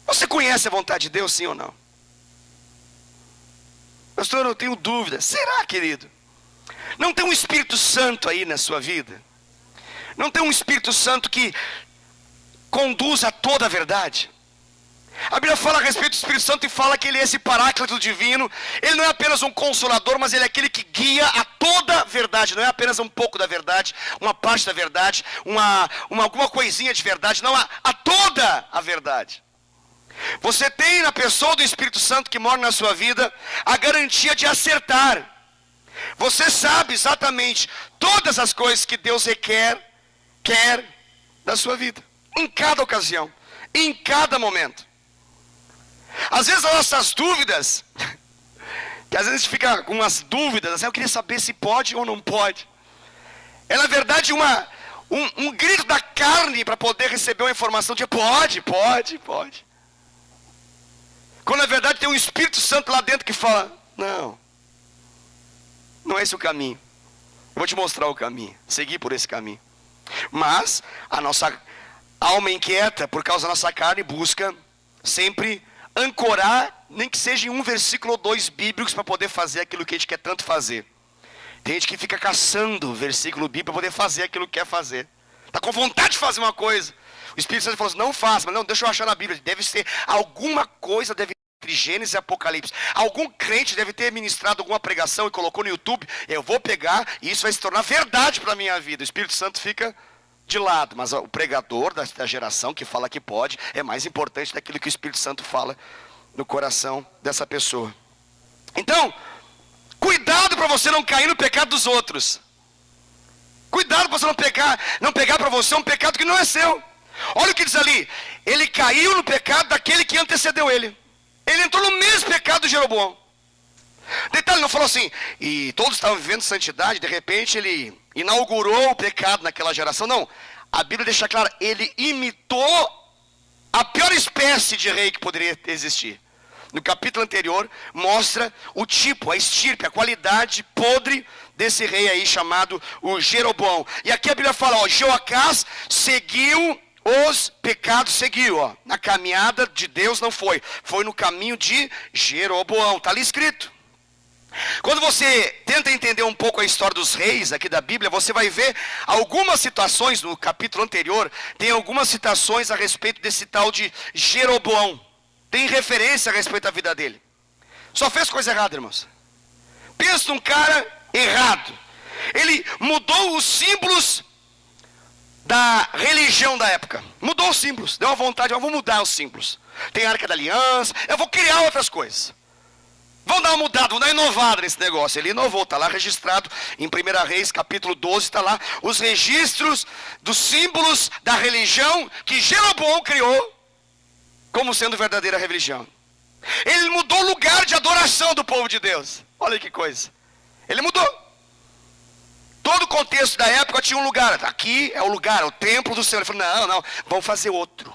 você conhece a vontade de Deus, sim ou não? Pastor, eu tenho dúvida. Será, querido? Não tem um Espírito Santo aí na sua vida? Não tem um Espírito Santo que conduz a toda a verdade? A Bíblia fala a respeito do Espírito Santo e fala que ele é esse paráclito divino. Ele não é apenas um consolador, mas ele é aquele que guia a toda a verdade. Não é apenas um pouco da verdade, uma parte da verdade, alguma coisinha de verdade. Não, a toda a verdade. Você tem na pessoa do Espírito Santo que mora na sua vida a garantia de acertar. Você sabe exatamente todas as coisas que Deus quer da sua vida, em cada ocasião, em cada momento. Às vezes as nossas dúvidas, que às vezes a gente fica com umas dúvidas, assim, eu queria saber se pode ou não pode. É na verdade um grito da carne para poder receber uma informação de pode. Quando na verdade tem um Espírito Santo lá dentro que fala, não é esse o caminho. Eu vou te mostrar o caminho, seguir por esse caminho. Mas a nossa alma inquieta, por causa da nossa carne, busca sempre ancorar, nem que seja em um versículo ou dois bíblicos, para poder fazer aquilo que a gente quer tanto fazer. Tem gente que fica caçando versículo bíblico para poder fazer aquilo que quer fazer. Está com vontade de fazer uma coisa. O Espírito Santo falou assim, não faça, mas não, deixa eu achar na Bíblia. Deve ser alguma coisa, deve entre Gênesis e Apocalipse. Algum crente deve ter ministrado alguma pregação e colocou no YouTube. Eu vou pegar e isso vai se tornar verdade para a minha vida. O Espírito Santo fica de lado, mas o pregador da geração que fala que pode é mais importante daquilo que o Espírito Santo fala no coração dessa pessoa. Então, cuidado para você não cair no pecado dos outros. Cuidado para você não pegar para você um pecado que não é seu. Olha o que diz ali, ele caiu no pecado daquele que antecedeu ele. Ele entrou no mesmo pecado de Jeroboão. Detalhe, não falou assim, e todos estavam vivendo santidade, de repente ele inaugurou o pecado naquela geração. Não, a Bíblia deixa claro, ele imitou a pior espécie de rei que poderia existir. No capítulo anterior, mostra o tipo, a estirpe, a qualidade podre desse rei aí chamado o Jeroboão. E aqui a Bíblia fala, ó, Joacás seguiu os pecados, seguiu, ó. Na caminhada de Deus não foi, foi no caminho de Jeroboão, está ali escrito. Quando você tenta entender um pouco a história dos reis aqui da Bíblia, você vai ver algumas situações, no capítulo anterior, tem algumas citações a respeito desse tal de Jeroboão. Tem referência a respeito da vida dele. Só fez coisa errada, irmãos. Pensa num cara errado. Ele mudou os símbolos da religião da época. Mudou os símbolos. Deu uma vontade, eu vou mudar os símbolos. Tem a Arca da Aliança, eu vou criar outras coisas. Vamos dar uma mudada, vamos dar uma inovada nesse negócio. Ele inovou, está lá registrado em 1 Reis, capítulo 12, está lá os registros dos símbolos da religião que Jeroboão criou como sendo verdadeira religião. Ele mudou o lugar de adoração do povo de Deus. Olha que coisa. Ele mudou. Todo o contexto da época tinha um lugar. Aqui é o lugar, é o templo do Senhor. Ele falou, não, vamos fazer outro.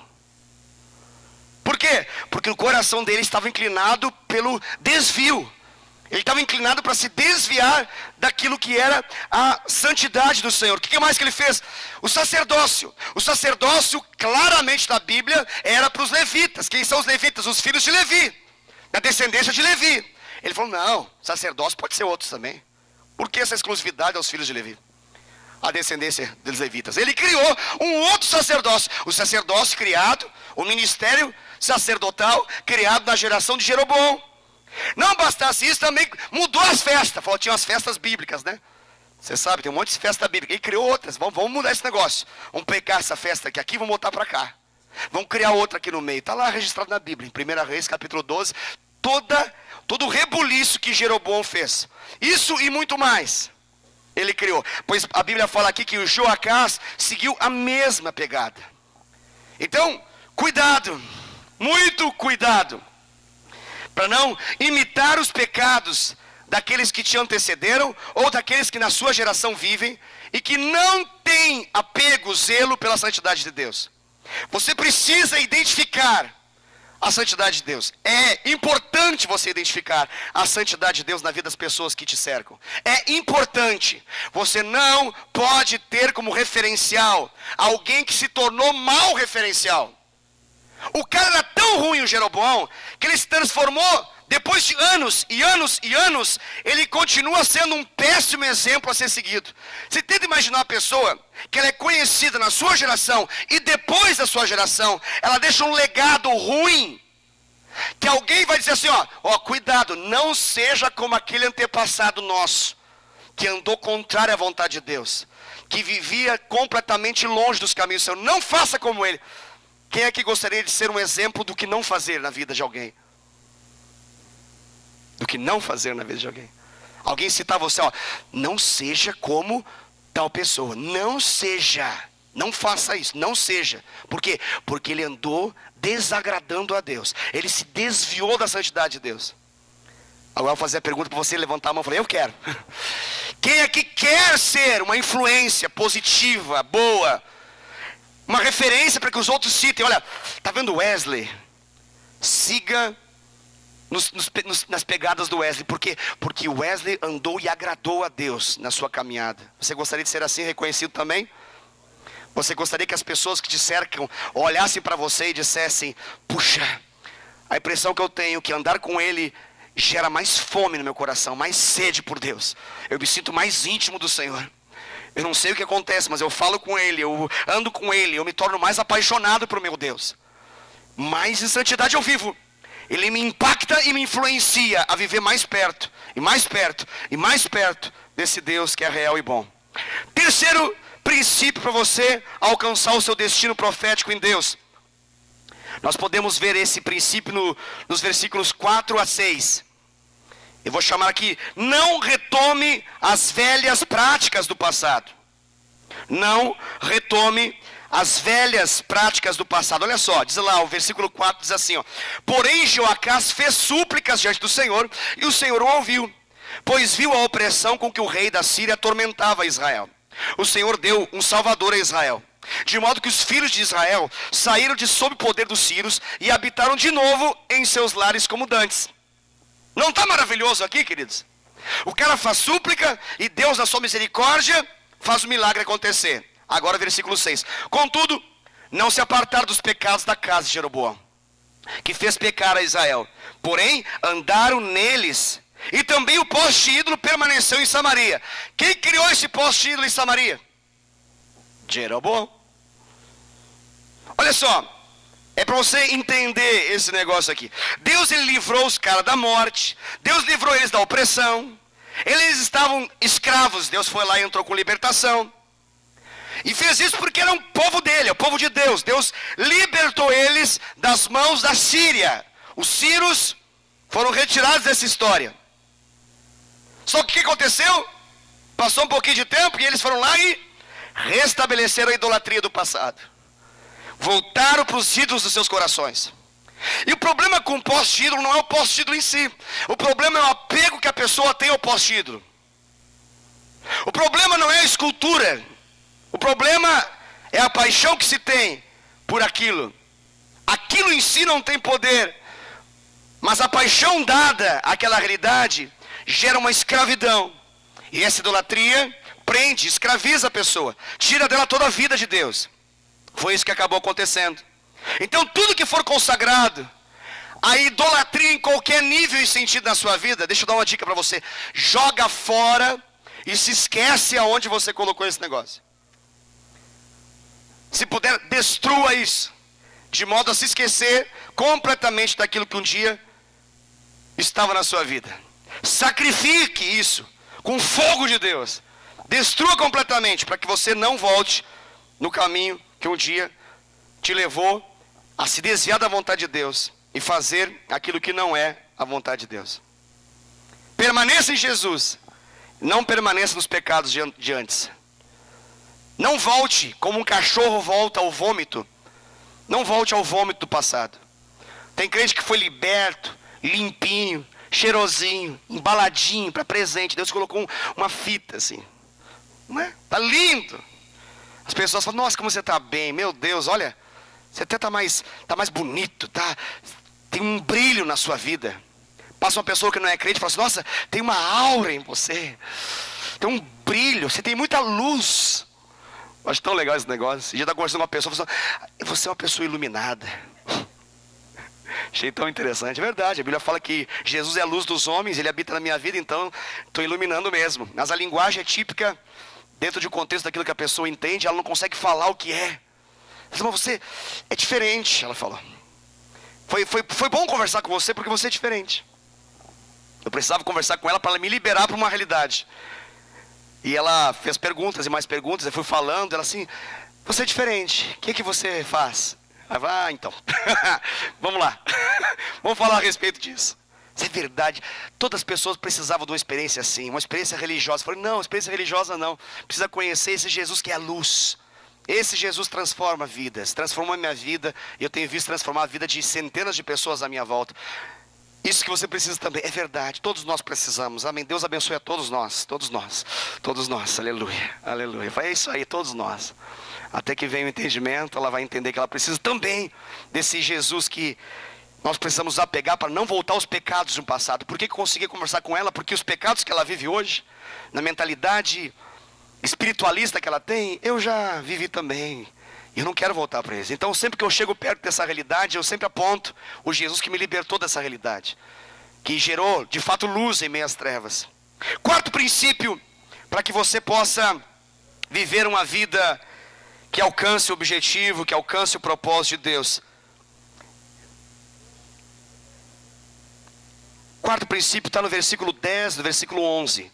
Por quê? Porque o coração dele estava inclinado pelo desvio. Ele estava inclinado para se desviar daquilo que era a santidade do Senhor. O que mais que ele fez? O sacerdócio. O sacerdócio, claramente na Bíblia, era para os levitas. Quem são os levitas? Os filhos de Levi, da descendência de Levi. Ele falou, não, sacerdócio pode ser outros também. Por que essa exclusividade aos filhos de Levi? A descendência dos levitas. Ele criou um outro sacerdócio. O sacerdócio criado, o ministério sacerdotal criado na geração de Jeroboão. Não bastasse isso, também mudou as festas. Falou, tinha as festas bíblicas, né? Você sabe, tem um monte de festa bíblica. Ele criou outras. Vamos mudar esse negócio. Vamos pegar essa festa aqui, vamos botar para cá. Vamos criar outra aqui no meio. Está lá registrado na Bíblia, em 1 Reis, capítulo 12. Todo o rebuliço que Jeroboão fez. Isso e muito mais ele criou. Pois a Bíblia fala aqui que o Joacás seguiu a mesma pegada. Então, cuidado. Muito cuidado. Para não imitar os pecados daqueles que te antecederam, ou daqueles que na sua geração vivem, e que não têm apego, zelo pela santidade de Deus. Você precisa identificar a santidade de Deus. É importante você identificar a santidade de Deus na vida das pessoas que te cercam. É importante. Você não pode ter como referencial alguém que se tornou mau referencial. O cara era tão ruim, o Jeroboão, que ele se transformou, depois de anos e anos e anos, ele continua sendo um péssimo exemplo a ser seguido. Você tenta imaginar uma pessoa que ela é conhecida na sua geração, e depois da sua geração, ela deixa um legado ruim, que alguém vai dizer assim, ó, cuidado, não seja como aquele antepassado nosso, que andou contrário à vontade de Deus, que vivia completamente longe dos caminhos do Senhor. Não faça como ele. Quem é que gostaria de ser um exemplo do que não fazer na vida de alguém? Do que não fazer na vida de alguém. Alguém citar você, não seja como tal pessoa. Não seja. Não faça isso. Não seja. Por quê? Porque ele andou desagradando a Deus. Ele se desviou da santidade de Deus. Agora eu vou fazer a pergunta para você levantar a mão e falar, eu quero. Quem é que quer ser uma influência positiva, boa? Uma referência para que os outros citem. Olha, tá vendo Wesley? Siga nas pegadas do Wesley. Por quê? Porque Wesley andou e agradou a Deus na sua caminhada. Você gostaria de ser assim reconhecido também? Você gostaria que as pessoas que te cercam olhassem para você e dissessem, puxa, a impressão que eu tenho é que andar com ele gera mais fome no meu coração, mais sede por Deus. Eu me sinto mais íntimo do Senhor. Eu não sei o que acontece, mas eu falo com ele, eu ando com ele, eu me torno mais apaixonado por meu Deus. Mais em santidade eu vivo. Ele me impacta e me influencia a viver mais perto, e mais perto, e mais perto desse Deus que é real e bom. Terceiro princípio para você alcançar o seu destino profético em Deus. Nós podemos ver esse princípio nos versículos 4 a 6. Eu vou chamar aqui, não retome as velhas práticas do passado. Não retome as velhas práticas do passado. Olha só, diz lá, o versículo 4 diz assim, ó: porém Jeoacás fez súplicas diante do Senhor, e o Senhor o ouviu, pois viu a opressão com que o rei da Síria atormentava Israel. O Senhor deu um salvador a Israel, de modo que os filhos de Israel saíram de sob o poder dos sírios e habitaram de novo em seus lares como dantes. Não está maravilhoso aqui, queridos? O cara faz súplica e Deus, na sua misericórdia, faz o milagre acontecer. Agora versículo 6. Contudo, não se apartaram dos pecados da casa de Jeroboão, que fez pecar a Israel. Porém, andaram neles. E também o poste ídolo permaneceu em Samaria. Quem criou esse poste ídolo em Samaria? Jeroboão. Olha só, é para você entender esse negócio aqui. Deus, ele livrou os caras da morte. Deus livrou eles da opressão. Eles estavam escravos. Deus foi lá e entrou com libertação. E fez isso porque era um povo dele, é o povo de Deus. Deus libertou eles das mãos da Síria. Os sírios foram retirados dessa história. Só que o que aconteceu? Passou um pouquinho de tempo e eles foram lá e restabeleceram a idolatria do passado. Voltaram para os ídolos dos seus corações. E o problema com o poste ídolo não é o poste ídolo em si. O problema é o apego que a pessoa tem ao poste ídolo. O problema não é a escultura. O problema é a paixão que se tem por aquilo. Aquilo em si não tem poder, mas a paixão dada àquela realidade gera uma escravidão. E essa idolatria prende, escraviza a pessoa, tira dela toda a vida de Deus. Foi isso que acabou acontecendo. Então tudo que for consagrado, a idolatria em qualquer nível e sentido na sua vida, deixa eu dar uma dica para você: joga fora e se esquece aonde você colocou esse negócio. Se puder, destrua isso, de modo a se esquecer completamente daquilo que um dia estava na sua vida. Sacrifique isso com o fogo de Deus. Destrua completamente, para que você não volte no caminho que um dia te levou a se desviar da vontade de Deus e fazer aquilo que não é a vontade de Deus. Permaneça em Jesus, não permaneça nos pecados de antes. Não volte como um cachorro volta ao vômito. Não volte ao vômito do passado. Tem crente que foi liberto, limpinho, cheirosinho, embaladinho para presente. Deus colocou uma fita assim, não é? Tá lindo. As pessoas falam: nossa, como você está bem. Meu Deus, olha, você até tá mais bonito, tá? Tem um brilho na sua vida. Passa uma pessoa que não é crente e fala assim: nossa, tem uma aura em você, tem um brilho, você tem muita luz. Eu acho tão legal esse negócio. Esse dia eu estava conversando com uma pessoa, falando assim: você é uma pessoa iluminada. Achei tão interessante. É verdade, a Bíblia fala que Jesus é a luz dos homens, ele habita na minha vida, então estou iluminando mesmo. Mas a linguagem é típica, dentro de um contexto daquilo que a pessoa entende, ela não consegue falar o que é. Mas você é diferente, ela falou. Foi bom conversar com você porque você é diferente. Eu precisava conversar com ela para ela me liberar para uma realidade. E ela fez perguntas e mais perguntas, eu fui falando, ela assim: você é diferente, o que você faz? Então, vamos lá, vamos falar a respeito disso. Isso é verdade, todas as pessoas precisavam de uma experiência assim, uma experiência religiosa. Eu falei: não, experiência religiosa não, precisa conhecer esse Jesus que é a luz. Esse Jesus transforma vidas, transformou a minha vida, e eu tenho visto transformar a vida de centenas de pessoas à minha volta. Isso que você precisa também, é verdade, todos nós precisamos, amém. Deus abençoe a todos nós, aleluia, aleluia. É isso aí, todos nós. Até que venha o entendimento, ela vai entender que ela precisa também desse Jesus que nós precisamos apegar para não voltar aos pecados do passado. Por que consegui conversar com ela? Porque os pecados que ela vive hoje, na mentalidade espiritualista que ela tem, eu já vivi também. E eu não quero voltar para eles. Então sempre que eu chego perto dessa realidade, eu sempre aponto o Jesus que me libertou dessa realidade, que gerou de fato luz em meio às trevas. Quarto princípio, para que você possa viver uma vida que alcance o objetivo, que alcance o propósito de Deus. Quarto princípio está no versículo 10, no versículo 11.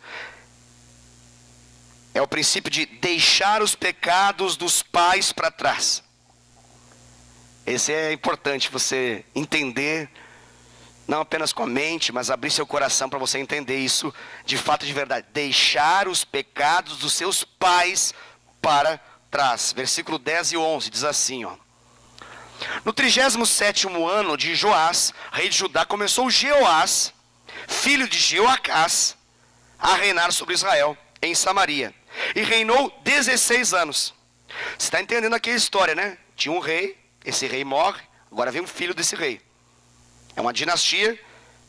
É o princípio de deixar os pecados dos pais para trás. Esse é importante você entender, não apenas com a mente, mas abrir seu coração para você entender isso de fato, de verdade. Deixar os pecados dos seus pais para traz, versículo 10 e 11, diz assim, ó. No 37º ano de Joás, rei de Judá, começou Jeoás, filho de Jeoacás, a reinar sobre Israel, em Samaria. E reinou 16 anos. Você está entendendo aqui a história, né? Tinha um rei, esse rei morre, agora vem um filho desse rei. É uma dinastia,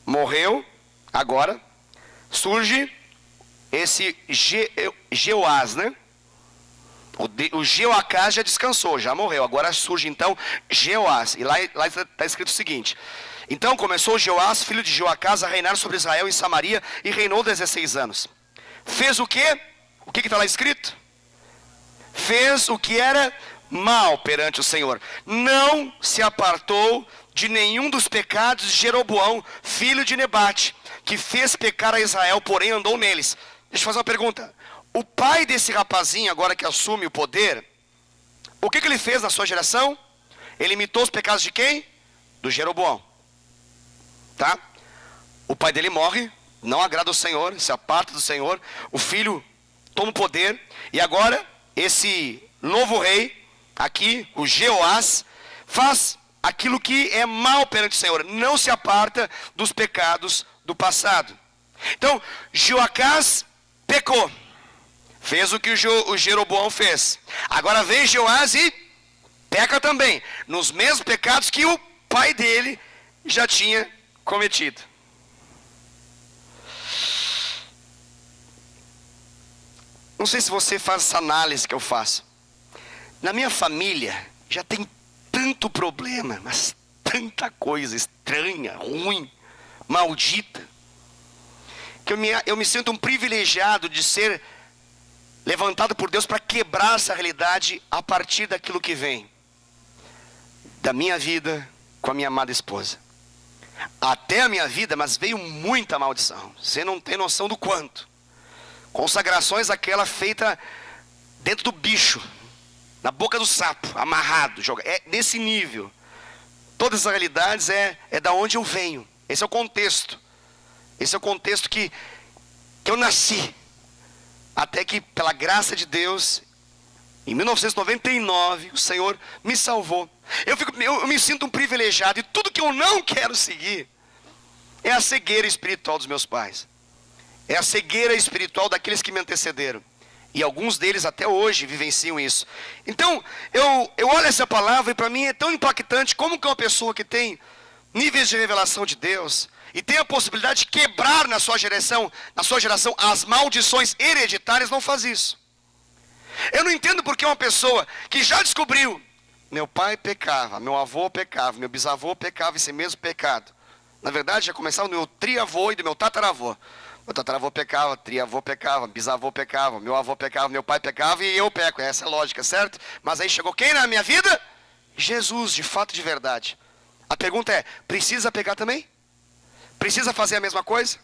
morreu, agora surge esse Jeoás, né? O Jeoacás já descansou, já morreu. Agora surge então Jeoás. E lá está escrito o seguinte: então começou Jeoás, filho de Jeoacás, a reinar sobre Israel em Samaria, e reinou 16 anos. Fez o quê? O que está lá escrito? Fez o que era mal perante o Senhor. Não se apartou de nenhum dos pecados de Jeroboão, filho de Nebate, que fez pecar a Israel, porém andou neles. Deixa eu fazer uma pergunta. O pai desse rapazinho, agora que assume o poder, o que ele fez na sua geração? Ele imitou os pecados de quem? Do Jeroboão. Tá? O pai dele morre, não agrada o Senhor, se aparta do Senhor. O filho toma o poder. E agora, esse novo rei, aqui, o Jeoás, faz aquilo que é mal perante o Senhor. Não se aparta dos pecados do passado. Então, Jeoacás pecou. Fez o que o Jeroboão fez. Agora vem Jeoás e peca também, nos mesmos pecados que o pai dele já tinha cometido. Não sei se você faz essa análise que eu faço. Na minha família já tem tanto problema, mas tanta coisa estranha, ruim, maldita, que eu me sinto um privilegiado de ser levantado por Deus para quebrar essa realidade a partir daquilo que vem da minha vida com a minha amada esposa. Até a minha vida, mas veio muita maldição. Você não tem noção do quanto. Consagrações aquela feita dentro do bicho, na boca do sapo, amarrado, é nesse nível. Todas as realidades é da onde eu venho. Esse é o contexto. Esse é o contexto que eu nasci. Até que, pela graça de Deus, em 1999, o Senhor me salvou. Eu me sinto um privilegiado. E tudo que eu não quero seguir é a cegueira espiritual dos meus pais. É a cegueira espiritual daqueles que me antecederam. E alguns deles até hoje vivenciam isso. Então, eu olho essa palavra e para mim é tão impactante como que uma pessoa que tem níveis de revelação de Deus e tem a possibilidade de quebrar na sua geração as maldições hereditárias, não faz isso. Eu não entendo porque uma pessoa que já descobriu, meu pai pecava, meu avô pecava, meu bisavô pecava esse mesmo pecado. Na verdade já começava no meu triavô e do meu tataravô. Meu tataravô pecava, triavô pecava, bisavô pecava, meu avô pecava, meu pai pecava e eu peco. Essa é a lógica, certo? Mas aí chegou quem na minha vida? Jesus, de fato, de verdade. A pergunta é, precisa pecar também? Precisa fazer a mesma coisa?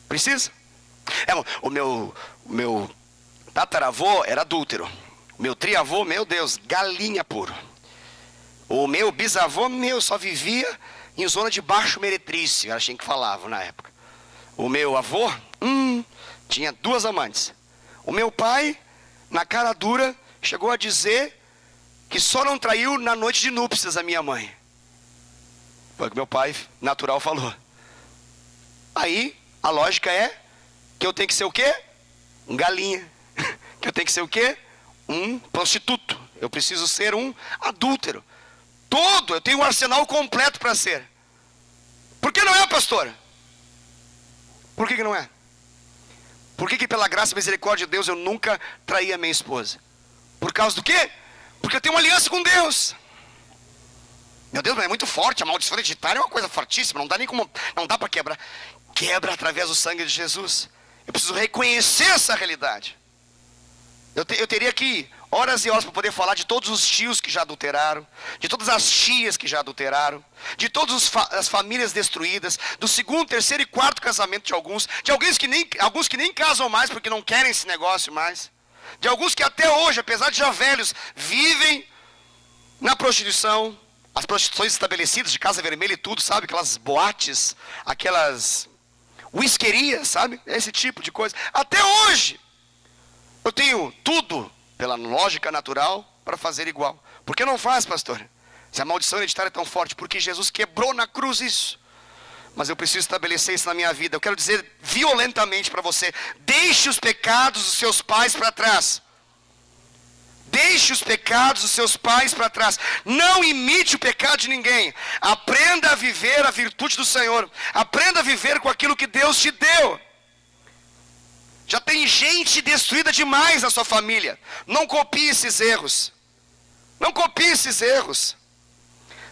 Precisa? O meu tataravô era adúltero. O meu triavô, meu Deus, galinha puro. O meu bisavô, só vivia em zona de baixo meretrício, era assim que falavam na época. O meu avô, tinha 2 amantes. O meu pai, na cara dura, chegou a dizer que só não traiu na noite de núpcias a minha mãe. Foi o que meu pai natural falou. Aí, a lógica é que eu tenho que ser o quê? Um galinha. Que eu tenho que ser o quê? Um prostituto. Eu preciso ser um adúltero. Eu tenho um arsenal completo para ser. Por que não é, pastor? Por que não é? Por que pela graça e misericórdia de Deus eu nunca traí a minha esposa? Por causa do quê? Porque eu tenho uma aliança com Deus. Meu Deus, mas é muito forte, a maldição hereditária é uma coisa fortíssima, não dá para quebrar. Quebra através do sangue de Jesus. Eu preciso reconhecer essa realidade. Eu teria aqui horas e horas para poder falar de todos os tios que já adulteraram, de todas as tias que já adulteraram, de todas as famílias destruídas, do 2º, 3º e 4º casamento de alguns que nem casam mais porque não querem esse negócio mais, de alguns que até hoje, apesar de já velhos, vivem na prostituição, as prostituições estabelecidas de Casa Vermelha e tudo, sabe? Aquelas boates, aquelas whisquerias, sabe? Esse tipo de coisa. Até hoje, eu tenho tudo pela lógica natural para fazer igual. Por que não faz, pastor? Se a maldição hereditária é tão forte, porque Jesus quebrou na cruz isso. Mas eu preciso estabelecer isso na minha vida. Eu quero dizer violentamente para você: deixe os pecados dos seus pais para trás. Deixe os pecados dos seus pais para trás. Não imite o pecado de ninguém. Aprenda a viver a virtude do Senhor. Aprenda a viver com aquilo que Deus te deu. Já tem gente destruída demais na sua família. Não copie esses erros. Não copie esses erros.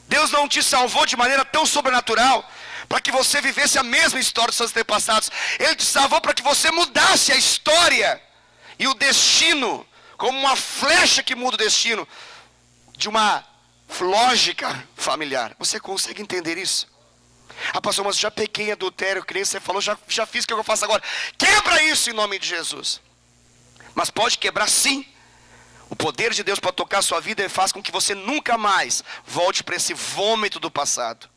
Deus não te salvou de maneira tão sobrenatural para que você vivesse a mesma história dos seus antepassados. Ele te salvou para que você mudasse a história e o destino, como uma flecha que muda o destino de uma lógica familiar. Você consegue entender isso? Ah, pastor, mas já pequei em adultério, criança, você falou, já fiz, o que eu faço agora? Quebra isso em nome de Jesus. Mas pode quebrar sim. O poder de Deus para tocar a sua vida faz com que você nunca mais volte para esse vômito do passado.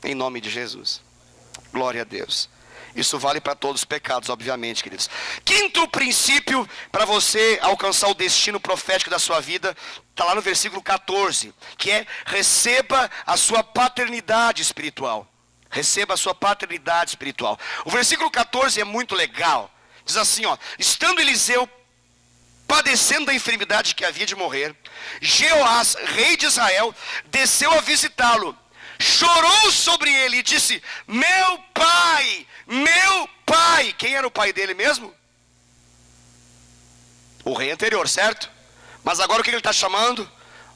Em nome de Jesus. Glória a Deus. Isso vale para todos os pecados, obviamente, queridos. Quinto princípio para você alcançar o destino profético da sua vida, está lá no versículo 14, que é: receba a sua paternidade espiritual. Receba a sua paternidade espiritual. O versículo 14 é muito legal. Diz assim, ó: estando Eliseu padecendo da enfermidade que havia de morrer, Jeoás, rei de Israel, desceu a visitá-lo, chorou sobre ele e disse: meu pai, meu pai. Quem era o pai dele mesmo? O rei anterior, certo? Mas agora o que ele está chamando?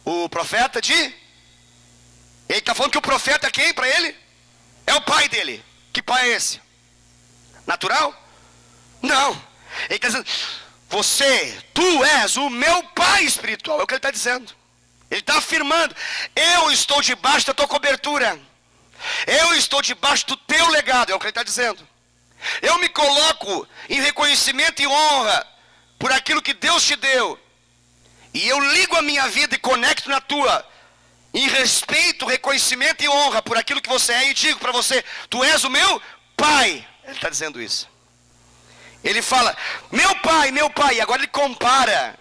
O profeta de? Ele está falando que o profeta é quem para ele? É o pai dele. Que pai é esse? Natural? Não. Ele está dizendo: tu és o meu pai espiritual. É o que ele está dizendo. Ele está afirmando: eu estou debaixo da tua cobertura. Eu estou debaixo do teu legado. É o que ele está dizendo. Eu me coloco em reconhecimento e honra por aquilo que Deus te deu. E eu ligo a minha vida e conecto na tua, em respeito, reconhecimento e honra por aquilo que você é. E digo para você: tu és o meu pai. Ele está dizendo isso. Ele fala: meu pai, meu pai. E agora ele compara.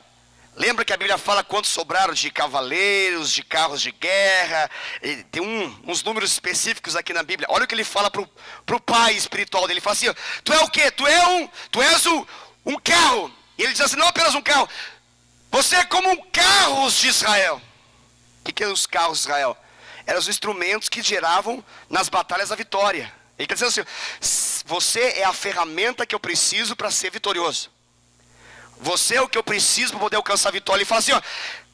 Lembra que a Bíblia fala quantos sobraram de cavaleiros, de carros de guerra? Tem uns números específicos aqui na Bíblia. Olha o que ele fala pro pai espiritual dele. Ele fala assim: tu é o quê? Tu és um carro. E ele diz assim: não apenas um carro. Você é como um carros de Israel. O que eram os carros de Israel? Eram os instrumentos que geravam nas batalhas a vitória. Ele está dizendo assim: você é a ferramenta que eu preciso para ser vitorioso. Você é o que eu preciso para poder alcançar a vitória. Ele fala assim, ó: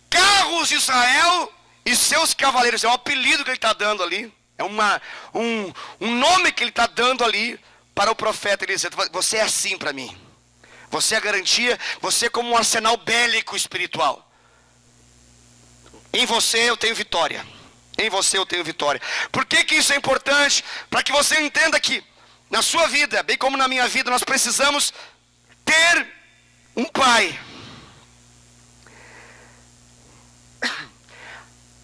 carros de Israel e seus cavaleiros. É um apelido que ele está dando ali. É um nome que ele está dando ali para o profeta Eliseu. Você é assim para mim. Você é a garantia. Você é como um arsenal bélico espiritual. Em você eu tenho vitória. Em você eu tenho vitória. Por que isso é importante? Para que você entenda que na sua vida, bem como na minha vida, nós precisamos ter um pai.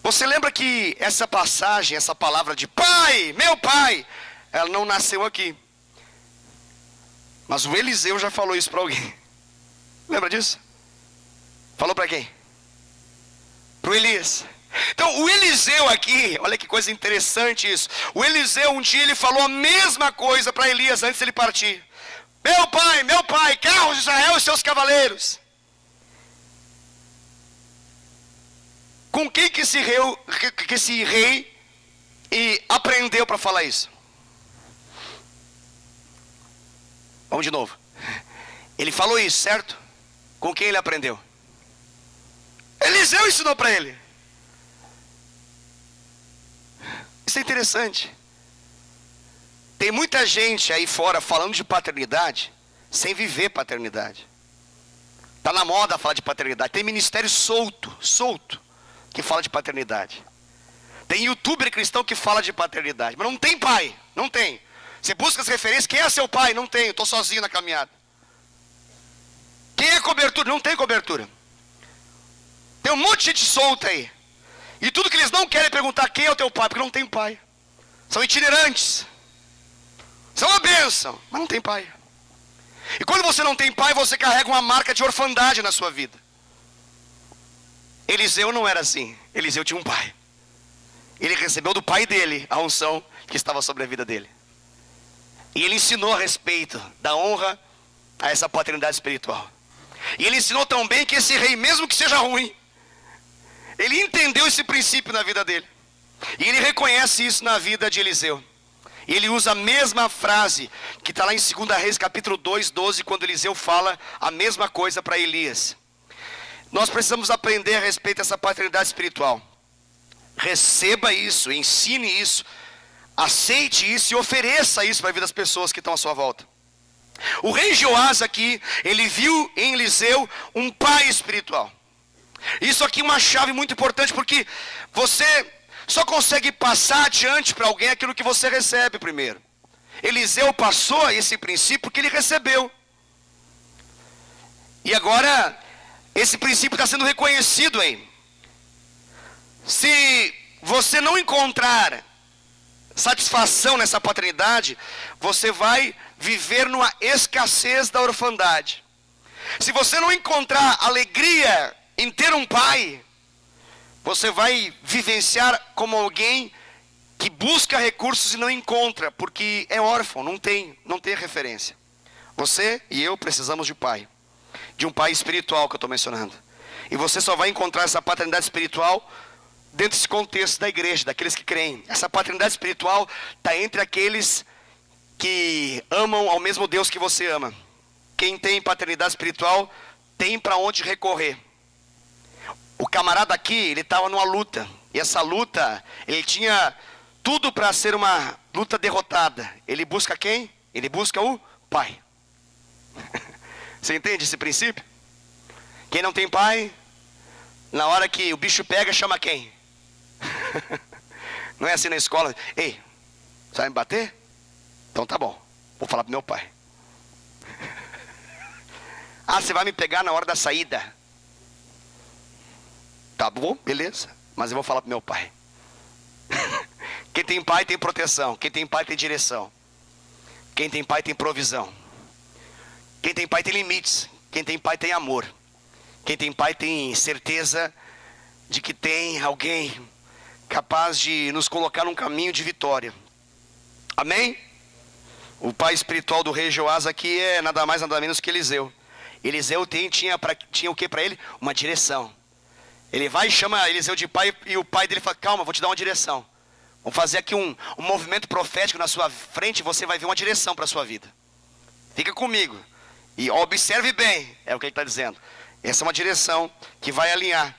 Você lembra que essa passagem, essa palavra de pai, meu pai, ela não nasceu aqui. Mas o Eliseu já falou isso para alguém. Lembra disso? Falou para quem? Para o Elias. Então o Eliseu aqui, olha que coisa interessante isso. O Eliseu um dia ele falou a mesma coisa para Elias antes de ele partir. Meu pai, carros de Israel e seus cavaleiros. Com quem que esse rei e aprendeu para falar isso? Vamos de novo. Ele falou isso, certo? Com quem ele aprendeu? Eliseu ensinou para ele. Isso é interessante. Tem muita gente aí fora falando de paternidade sem viver paternidade. Está na moda falar de paternidade. Tem ministério solto que fala de paternidade. Tem youtuber cristão que fala de paternidade, mas não tem pai, não tem. Você busca as referências: quem é seu pai? Não tenho, estou sozinho na caminhada. Quem é cobertura? Não tem cobertura. Tem um monte de gente solta aí. E tudo que eles não querem é perguntar: quem é o teu pai? Porque não tem pai. São itinerantes. São uma bênção, mas não tem pai. E quando você não tem pai, você carrega uma marca de orfandade na sua vida. Eliseu não era assim. Eliseu tinha um pai. Ele recebeu do pai dele a unção que estava sobre a vida dele. E ele ensinou a respeito da honra a essa paternidade espiritual. E ele ensinou também que esse rei, mesmo que seja ruim, ele entendeu esse princípio na vida dele. E ele reconhece isso na vida de Eliseu. E ele usa a mesma frase que está lá em 2 Reis capítulo 2, 12, quando Eliseu fala a mesma coisa para Elias. Nós precisamos aprender a respeito dessa paternidade espiritual. Receba isso, ensine isso, aceite isso e ofereça isso para a vida das pessoas que estão à sua volta. O rei Joás aqui, ele viu em Eliseu um pai espiritual. Isso aqui é uma chave muito importante, porque você só consegue passar adiante para alguém aquilo que você recebe primeiro. Eliseu passou esse princípio que ele recebeu. E agora, esse princípio está sendo reconhecido aí. Se você não encontrar satisfação nessa paternidade, você vai viver numa escassez da orfandade. Se você não encontrar alegria em ter um pai, você vai vivenciar como alguém que busca recursos e não encontra, porque é órfão, não tem referência. Você e eu precisamos de pai, de um pai espiritual que eu estou mencionando. E você só vai encontrar essa paternidade espiritual dentro desse contexto da igreja, daqueles que creem. Essa paternidade espiritual está entre aqueles que amam ao mesmo Deus que você ama. Quem tem paternidade espiritual tem para onde recorrer. O camarada aqui, ele estava numa luta. E essa luta, ele tinha tudo para ser uma luta derrotada. Ele busca quem? Ele busca o pai. Você entende esse princípio? Quem não tem pai, na hora que o bicho pega, chama quem? Não é assim na escola. Ei, você vai me bater? Então tá bom, vou falar pro meu pai. Ah, você vai me pegar na hora da saída? Tá bom, beleza, mas eu vou falar pro meu pai. Quem tem pai tem proteção. Quem tem pai tem direção. Quem tem pai tem provisão. Quem tem pai tem limites. Quem tem pai tem amor. Quem tem pai tem certeza de que tem alguém capaz de nos colocar num caminho de vitória. Amém? O pai espiritual do rei Joás aqui é nada mais nada menos que Eliseu. Eliseu tinha o que para ele? Uma direção. Ele vai e chama Eliseu de pai, e o pai dele fala: calma, vou te dar uma direção. Vamos fazer aqui um movimento profético na sua frente, e você vai ver uma direção para a sua vida. Fica comigo e observe bem, é o que ele está dizendo. Essa é uma direção que vai alinhar.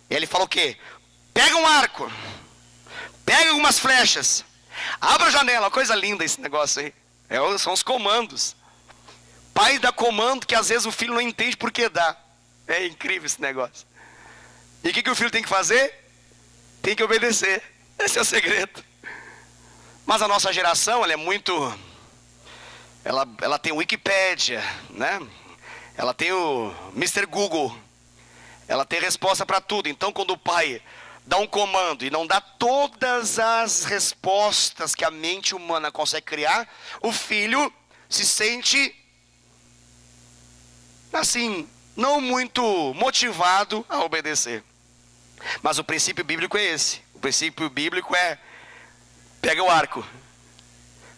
E ele fala o quê? Pega um arco, pega algumas flechas, abra a janela. Uma coisa linda esse negócio aí. São os comandos. Pai dá comando que às vezes o filho não entende por que dá. É incrível esse negócio. E o que o filho tem que fazer? Tem que obedecer. Esse é o segredo. Mas a nossa geração, ela é muito... Ela tem o Wikipédia, né? Ela tem o Mr. Google. Ela tem resposta para tudo. Então quando o pai dá um comando e não dá todas as respostas que a mente humana consegue criar, o filho se sente assim, não muito motivado a obedecer. Mas o princípio bíblico é esse. O princípio bíblico é: pega o arco,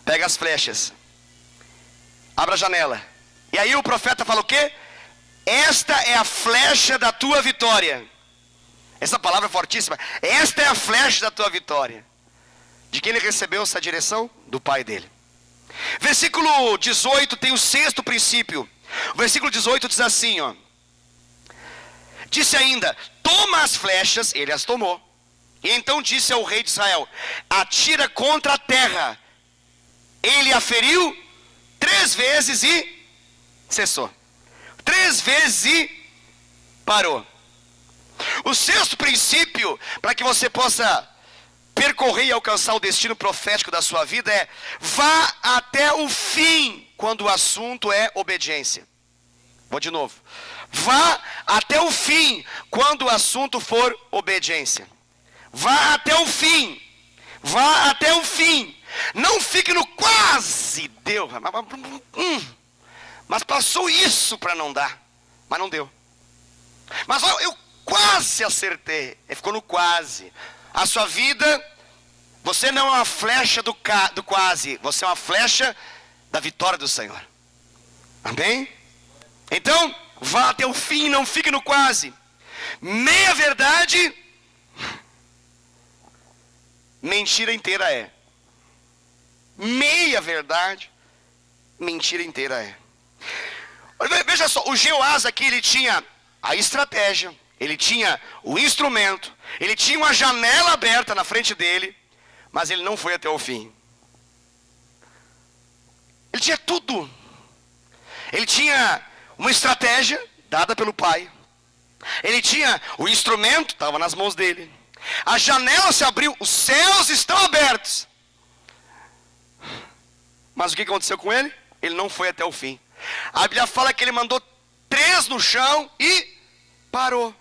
pega as flechas, abra a janela. E aí o profeta fala o quê? Esta é a flecha da tua vitória. Essa palavra é fortíssima. Esta é a flecha da tua vitória. De quem ele recebeu essa direção? Do pai dele. Versículo 18 tem o sexto princípio. O versículo 18 diz assim, ó: disse ainda: toma as flechas. Ele as tomou. E então disse ao rei de Israel: atira contra a terra. Ele a feriu 3 vezes e cessou. 3 vezes e parou. O sexto princípio, para que você possa percorrer e alcançar o destino profético da sua vida, é: vá até o fim quando o assunto é obediência. Vou de novo. Vá até o fim quando o assunto for obediência. Vá até o fim. Vá até o fim. Não fique no quase deu. Mas passou isso para não dar. Mas não deu. Mas eu quase acertei. Ele ficou no quase. A sua vida, você não é uma flecha do quase, você é uma flecha da vitória do Senhor. Amém? Então, vá até o fim, não fique no quase. Meia verdade, mentira inteira é. Meia verdade, mentira inteira é. Veja só, o Jeoás aqui, ele tinha a estratégia, ele tinha o instrumento, ele tinha uma janela aberta na frente dele, mas ele não foi até o fim. Ele tinha tudo. Ele tinha uma estratégia dada pelo pai. Ele tinha o instrumento, estava nas mãos dele. A janela se abriu, os céus estão abertos. Mas o que aconteceu com ele? Ele não foi até o fim. A Bíblia fala que ele mandou 3 no chão e parou.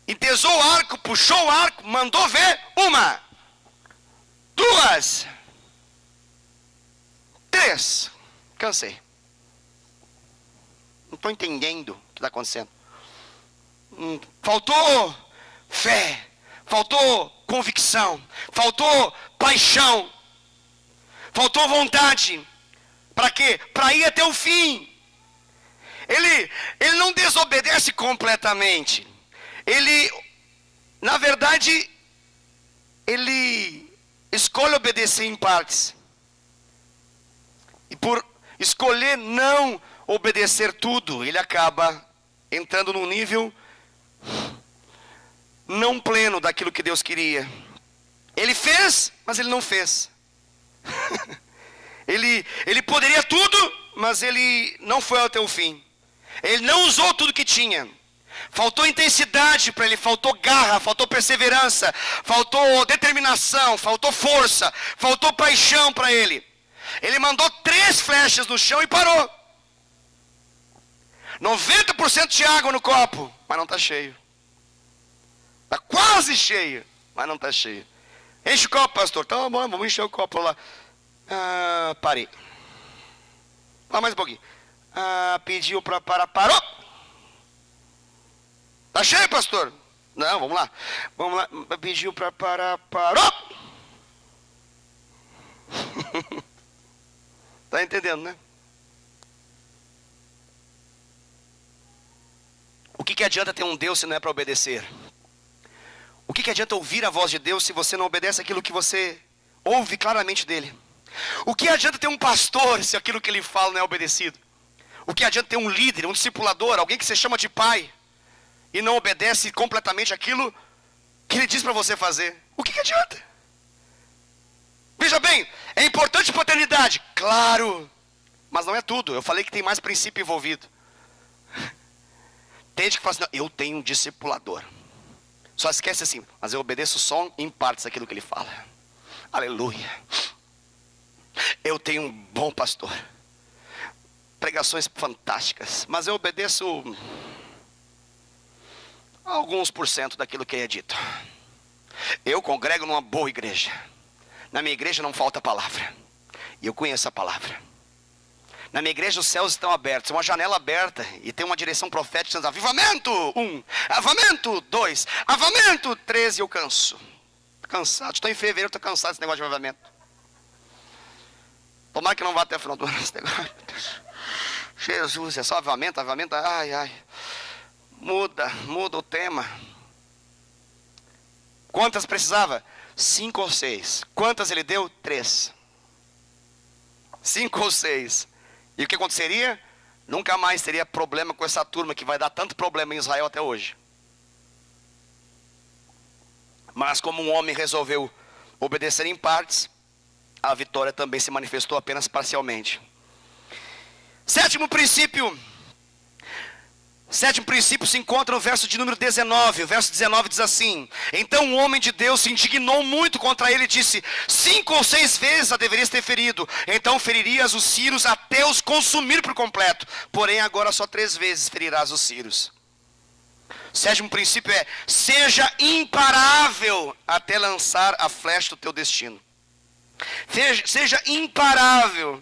Entesou o arco, puxou o arco, mandou ver 1, 2, 3. Cansei. Não estou entendendo o que está acontecendo. Faltou fé, faltou convicção, faltou paixão, faltou vontade. Para quê? Para ir até o fim. Ele não desobedece completamente. Ele, na verdade, ele escolhe obedecer em partes. E por escolher não obedecer tudo, ele acaba entrando num nível não pleno daquilo que Deus queria. Ele fez, mas ele não fez. Ele poderia tudo, mas ele não foi até o fim. Ele não usou tudo que tinha. Faltou intensidade para ele, faltou garra, faltou perseverança, faltou determinação, faltou força, faltou paixão para ele. Ele mandou 3 flechas no chão e parou. 90% de água no copo, mas não está cheio. Está quase cheio, mas não está cheio. Enche o copo, pastor. Tá bom, vamos encher o copo lá. Parei. Mais um pouquinho. Pediu para parar, parou. Tá cheio, pastor? Não, vamos lá. Vamos lá. Pediu para parar, parou. Tá entendendo, né? O que adianta ter um Deus se não é para obedecer? O que adianta ouvir a voz de Deus se você não obedece aquilo que você ouve claramente dele? O que adianta ter um pastor se aquilo que ele fala não é obedecido? O que adianta ter um líder, um discipulador, alguém que você chama de pai e não obedece completamente aquilo que ele diz para você fazer? O que adianta? Veja bem, é importante paternidade, claro, mas não é tudo. Eu falei que tem mais princípio envolvido. Tem gente que fala assim, não, eu tenho um discipulador. Só esquece assim, mas eu obedeço só em partes aquilo que ele fala. Aleluia. Eu tenho um bom pastor. Pregações fantásticas, mas eu obedeço alguns % daquilo que é dito. Eu congrego numa boa igreja. Na minha igreja não falta palavra. E eu conheço a palavra. Na minha igreja os céus estão abertos, uma janela aberta, e tem uma direção profética dizendo, avivamento 1, avivamento 2, avivamento 3, e eu canso. Cansado, estou em fevereiro, estou cansado desse negócio de avivamento. Tomara que não vá até o final do ano esse negócio. Jesus, é só avivamento, ai. Muda o tema. Quantas precisava? 5 ou 6. Quantas ele deu? 3. 5 ou 6. E o que aconteceria? Nunca mais teria problema com essa turma que vai dar tanto problema em Israel até hoje. Mas como um homem resolveu obedecer em partes, a vitória também se manifestou apenas parcialmente. Sétimo princípio se encontra no verso de número 19. O verso 19 diz assim: então o homem de Deus se indignou muito contra ele e disse: 5 ou 6 vezes a deverias ter ferido, então feririas os círios até os consumir por completo. Porém agora só 3 vezes ferirás os círios. O sétimo princípio é: seja imparável até lançar a flecha do teu destino. Seja imparável.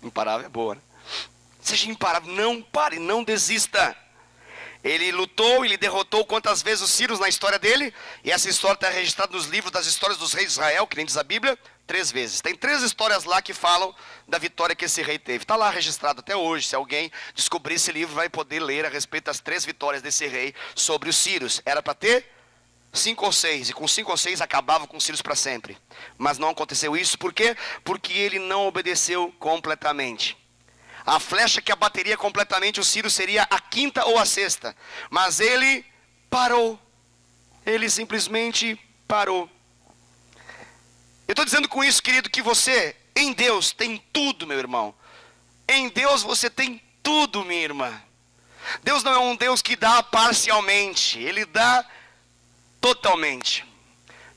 Imparável é boa, né? Seja imparável, não pare, não desista. Ele lutou, ele derrotou quantas vezes os sírios na história dele? E essa história está registrada nos livros das histórias dos reis de Israel, que nem diz a Bíblia, 3 vezes. Tem 3 histórias lá que falam da vitória que esse rei teve. Está lá registrado até hoje. Se alguém descobrir esse livro, vai poder ler a respeito das 3 vitórias desse rei sobre os sírios. Era para ter 5 ou 6, e com 5 ou 6 acabava com os sírios para sempre. Mas não aconteceu isso, por quê? Porque ele não obedeceu completamente. A flecha que abateria completamente o sírio seria a 5ª ou a 6ª. Mas ele parou. Ele simplesmente parou. Eu estou dizendo com isso, querido, que você, em Deus, tem tudo, meu irmão. Em Deus você tem tudo, minha irmã. Deus não é um Deus que dá parcialmente. Ele dá totalmente.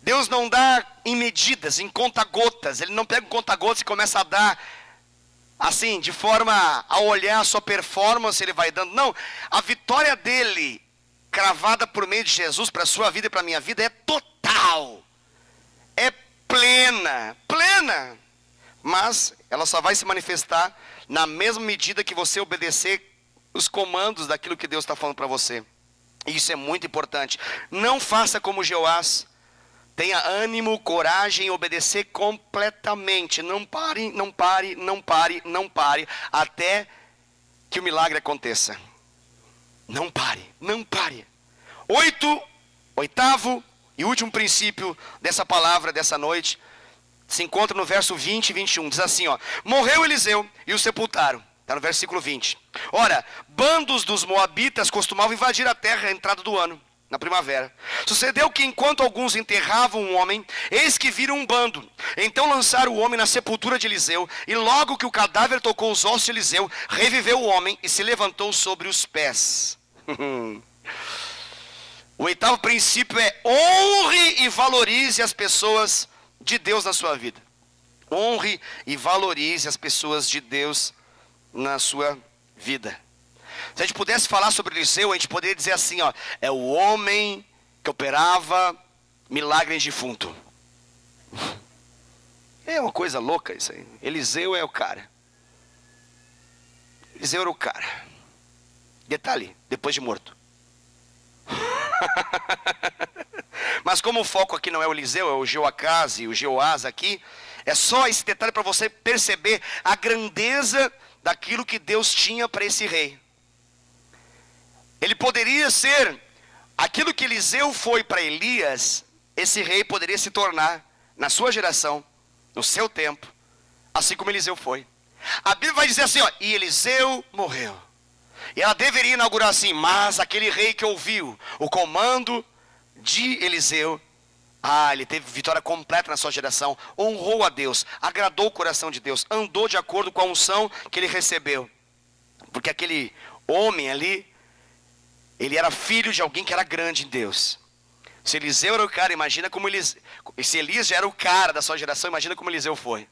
Deus não dá em medidas, em conta-gotas. Ele não pega um conta-gotas e começa a dar assim, de forma a olhar a sua performance, ele vai dando. Não, a vitória dele, cravada por meio de Jesus, para a sua vida e para a minha vida, é total. É plena, plena. Mas ela só vai se manifestar na mesma medida que você obedecer os comandos daquilo que Deus está falando para você. Isso é muito importante. Não faça como Jeoás. Tenha ânimo, coragem e obedecer completamente. Não pare, não pare, não pare, não pare, até que o milagre aconteça. Não pare, não pare. 8º e último princípio dessa palavra, dessa noite, se encontra no verso 20 e 21. Diz assim, ó: morreu Eliseu e o sepultaram. Está no versículo 20. Ora, bandos dos moabitas costumavam invadir a terra à entrada do ano, na primavera. Sucedeu que enquanto alguns enterravam um homem, eis que viram um bando. Então lançaram o homem na sepultura de Eliseu, e logo que o cadáver tocou os ossos de Eliseu, reviveu o homem e se levantou sobre os pés. O 8º princípio é: honre e valorize as pessoas de Deus na sua vida. Honre e valorize as pessoas de Deus na sua vida. Se a gente pudesse falar sobre Eliseu, a gente poderia dizer assim, ó: é o homem que operava milagre em defunto. É uma coisa louca isso aí. Eliseu é o cara. Eliseu era o cara. Detalhe, depois de morto. Mas como o foco aqui não é o Eliseu, é o Jeoacás e o Jeoás aqui, é só esse detalhe para você perceber a grandeza daquilo que Deus tinha para esse rei. Ele poderia ser aquilo que Eliseu foi para Elias. Esse rei poderia se tornar na sua geração, no seu tempo, assim como Eliseu foi. A Bíblia vai dizer assim, ó: e Eliseu morreu. E ela deveria inaugurar assim: mas aquele rei que ouviu o comando de Eliseu, ele teve vitória completa na sua geração, honrou a Deus, agradou o coração de Deus, andou de acordo com a unção que ele recebeu. Porque aquele homem ali, ele era filho de alguém que era grande em Deus. Se Eliseu era o cara, imagina como Eliseu. Se Elias já era o cara da sua geração, imagina como Eliseu foi.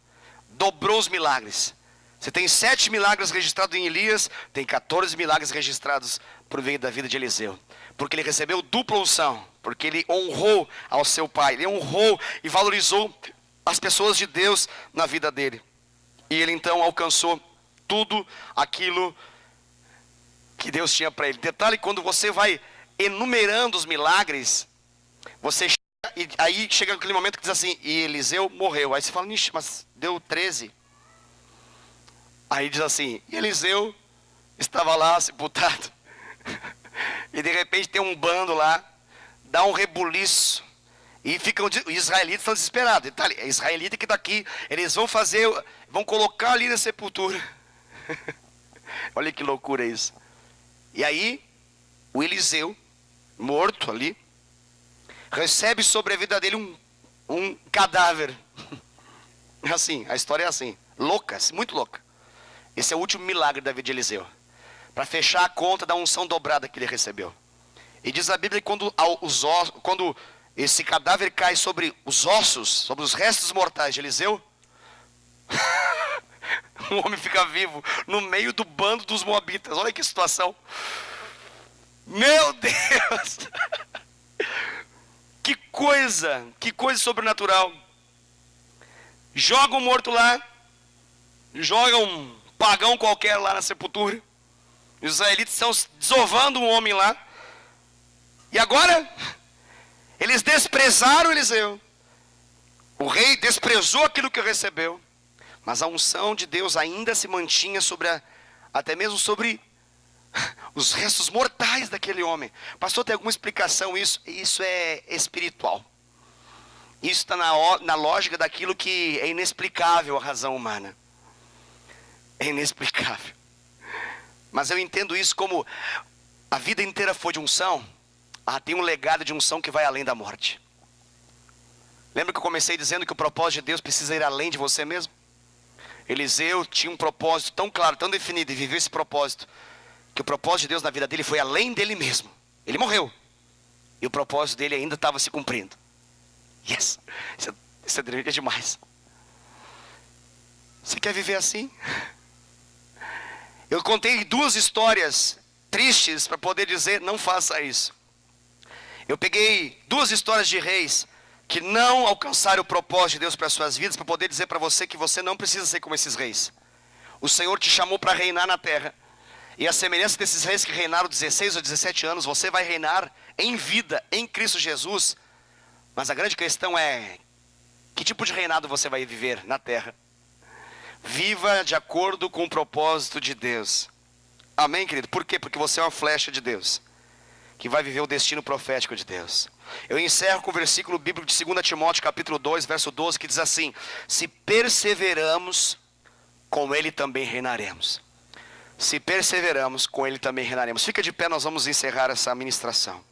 Dobrou os milagres. Você tem 7 milagres registrados em Elias, tem 14 milagres registrados por meio da vida de Eliseu. Porque ele recebeu dupla unção, porque ele honrou ao seu pai, ele honrou e valorizou as pessoas de Deus na vida dele. E ele então alcançou tudo aquilo que Deus tinha para ele. Detalhe, quando você vai enumerando os milagres, você chega, e aí chega aquele momento que diz assim: e Eliseu morreu. Aí você fala: ixi, mas deu 13. Aí diz assim: e Eliseu estava lá sepultado. E de repente tem um bando lá, dá um rebuliço, e ficam, os israelitas estão desesperados. Detalhe, é israelita que está aqui, eles vão colocar ali na sepultura. Olha que loucura isso. E aí, o Eliseu, morto ali, recebe sobre a vida dele um cadáver. Assim, a história é assim, louca, muito louca. Esse é o último milagre da vida de Eliseu, para fechar a conta da unção dobrada que ele recebeu. E diz a Bíblia que quando esse cadáver cai sobre os ossos, sobre os restos mortais de Eliseu, um homem fica vivo no meio do bando dos moabitas. Olha que situação. Meu Deus. Que coisa sobrenatural. Joga um morto lá, joga um pagão qualquer lá na sepultura. Os israelitas estão desovando um homem lá. E agora, eles desprezaram Eliseu. O rei desprezou aquilo que recebeu. Mas a unção de Deus ainda se mantinha sobre até mesmo sobre os restos mortais daquele homem. Pastor, tem alguma explicação isso? Isso é espiritual. Isso está na lógica daquilo que é inexplicável à razão humana. É inexplicável. Mas eu entendo isso como a vida inteira foi de unção. Tem um legado de unção que vai além da morte. Lembra que eu comecei dizendo que o propósito de Deus precisa ir além de você mesmo? Eliseu tinha um propósito tão claro, tão definido, e viveu esse propósito, que o propósito de Deus na vida dele foi além dele mesmo. Ele morreu, e o propósito dele ainda estava se cumprindo. Yes, isso é demais. Você quer viver assim? Eu contei 2 histórias tristes para poder dizer, não faça isso. Eu peguei 2 histórias de reis que não alcançaram o propósito de Deus para as suas vidas, para poder dizer para você que você não precisa ser como esses reis. O Senhor te chamou para reinar na terra, e a semelhança desses reis que reinaram 16 ou 17 anos, você vai reinar em vida, em Cristo Jesus. Mas a grande questão é, que tipo de reinado você vai viver na terra? Viva de acordo com o propósito de Deus. Amém, querido? Por quê? Porque você é uma flecha de Deus, que vai viver o destino profético de Deus. Eu encerro com o versículo bíblico de 2 Timóteo capítulo 2, verso 12, que diz assim: se perseveramos, com Ele também reinaremos. Se perseveramos, com Ele também reinaremos. Fica de pé, nós vamos encerrar essa ministração.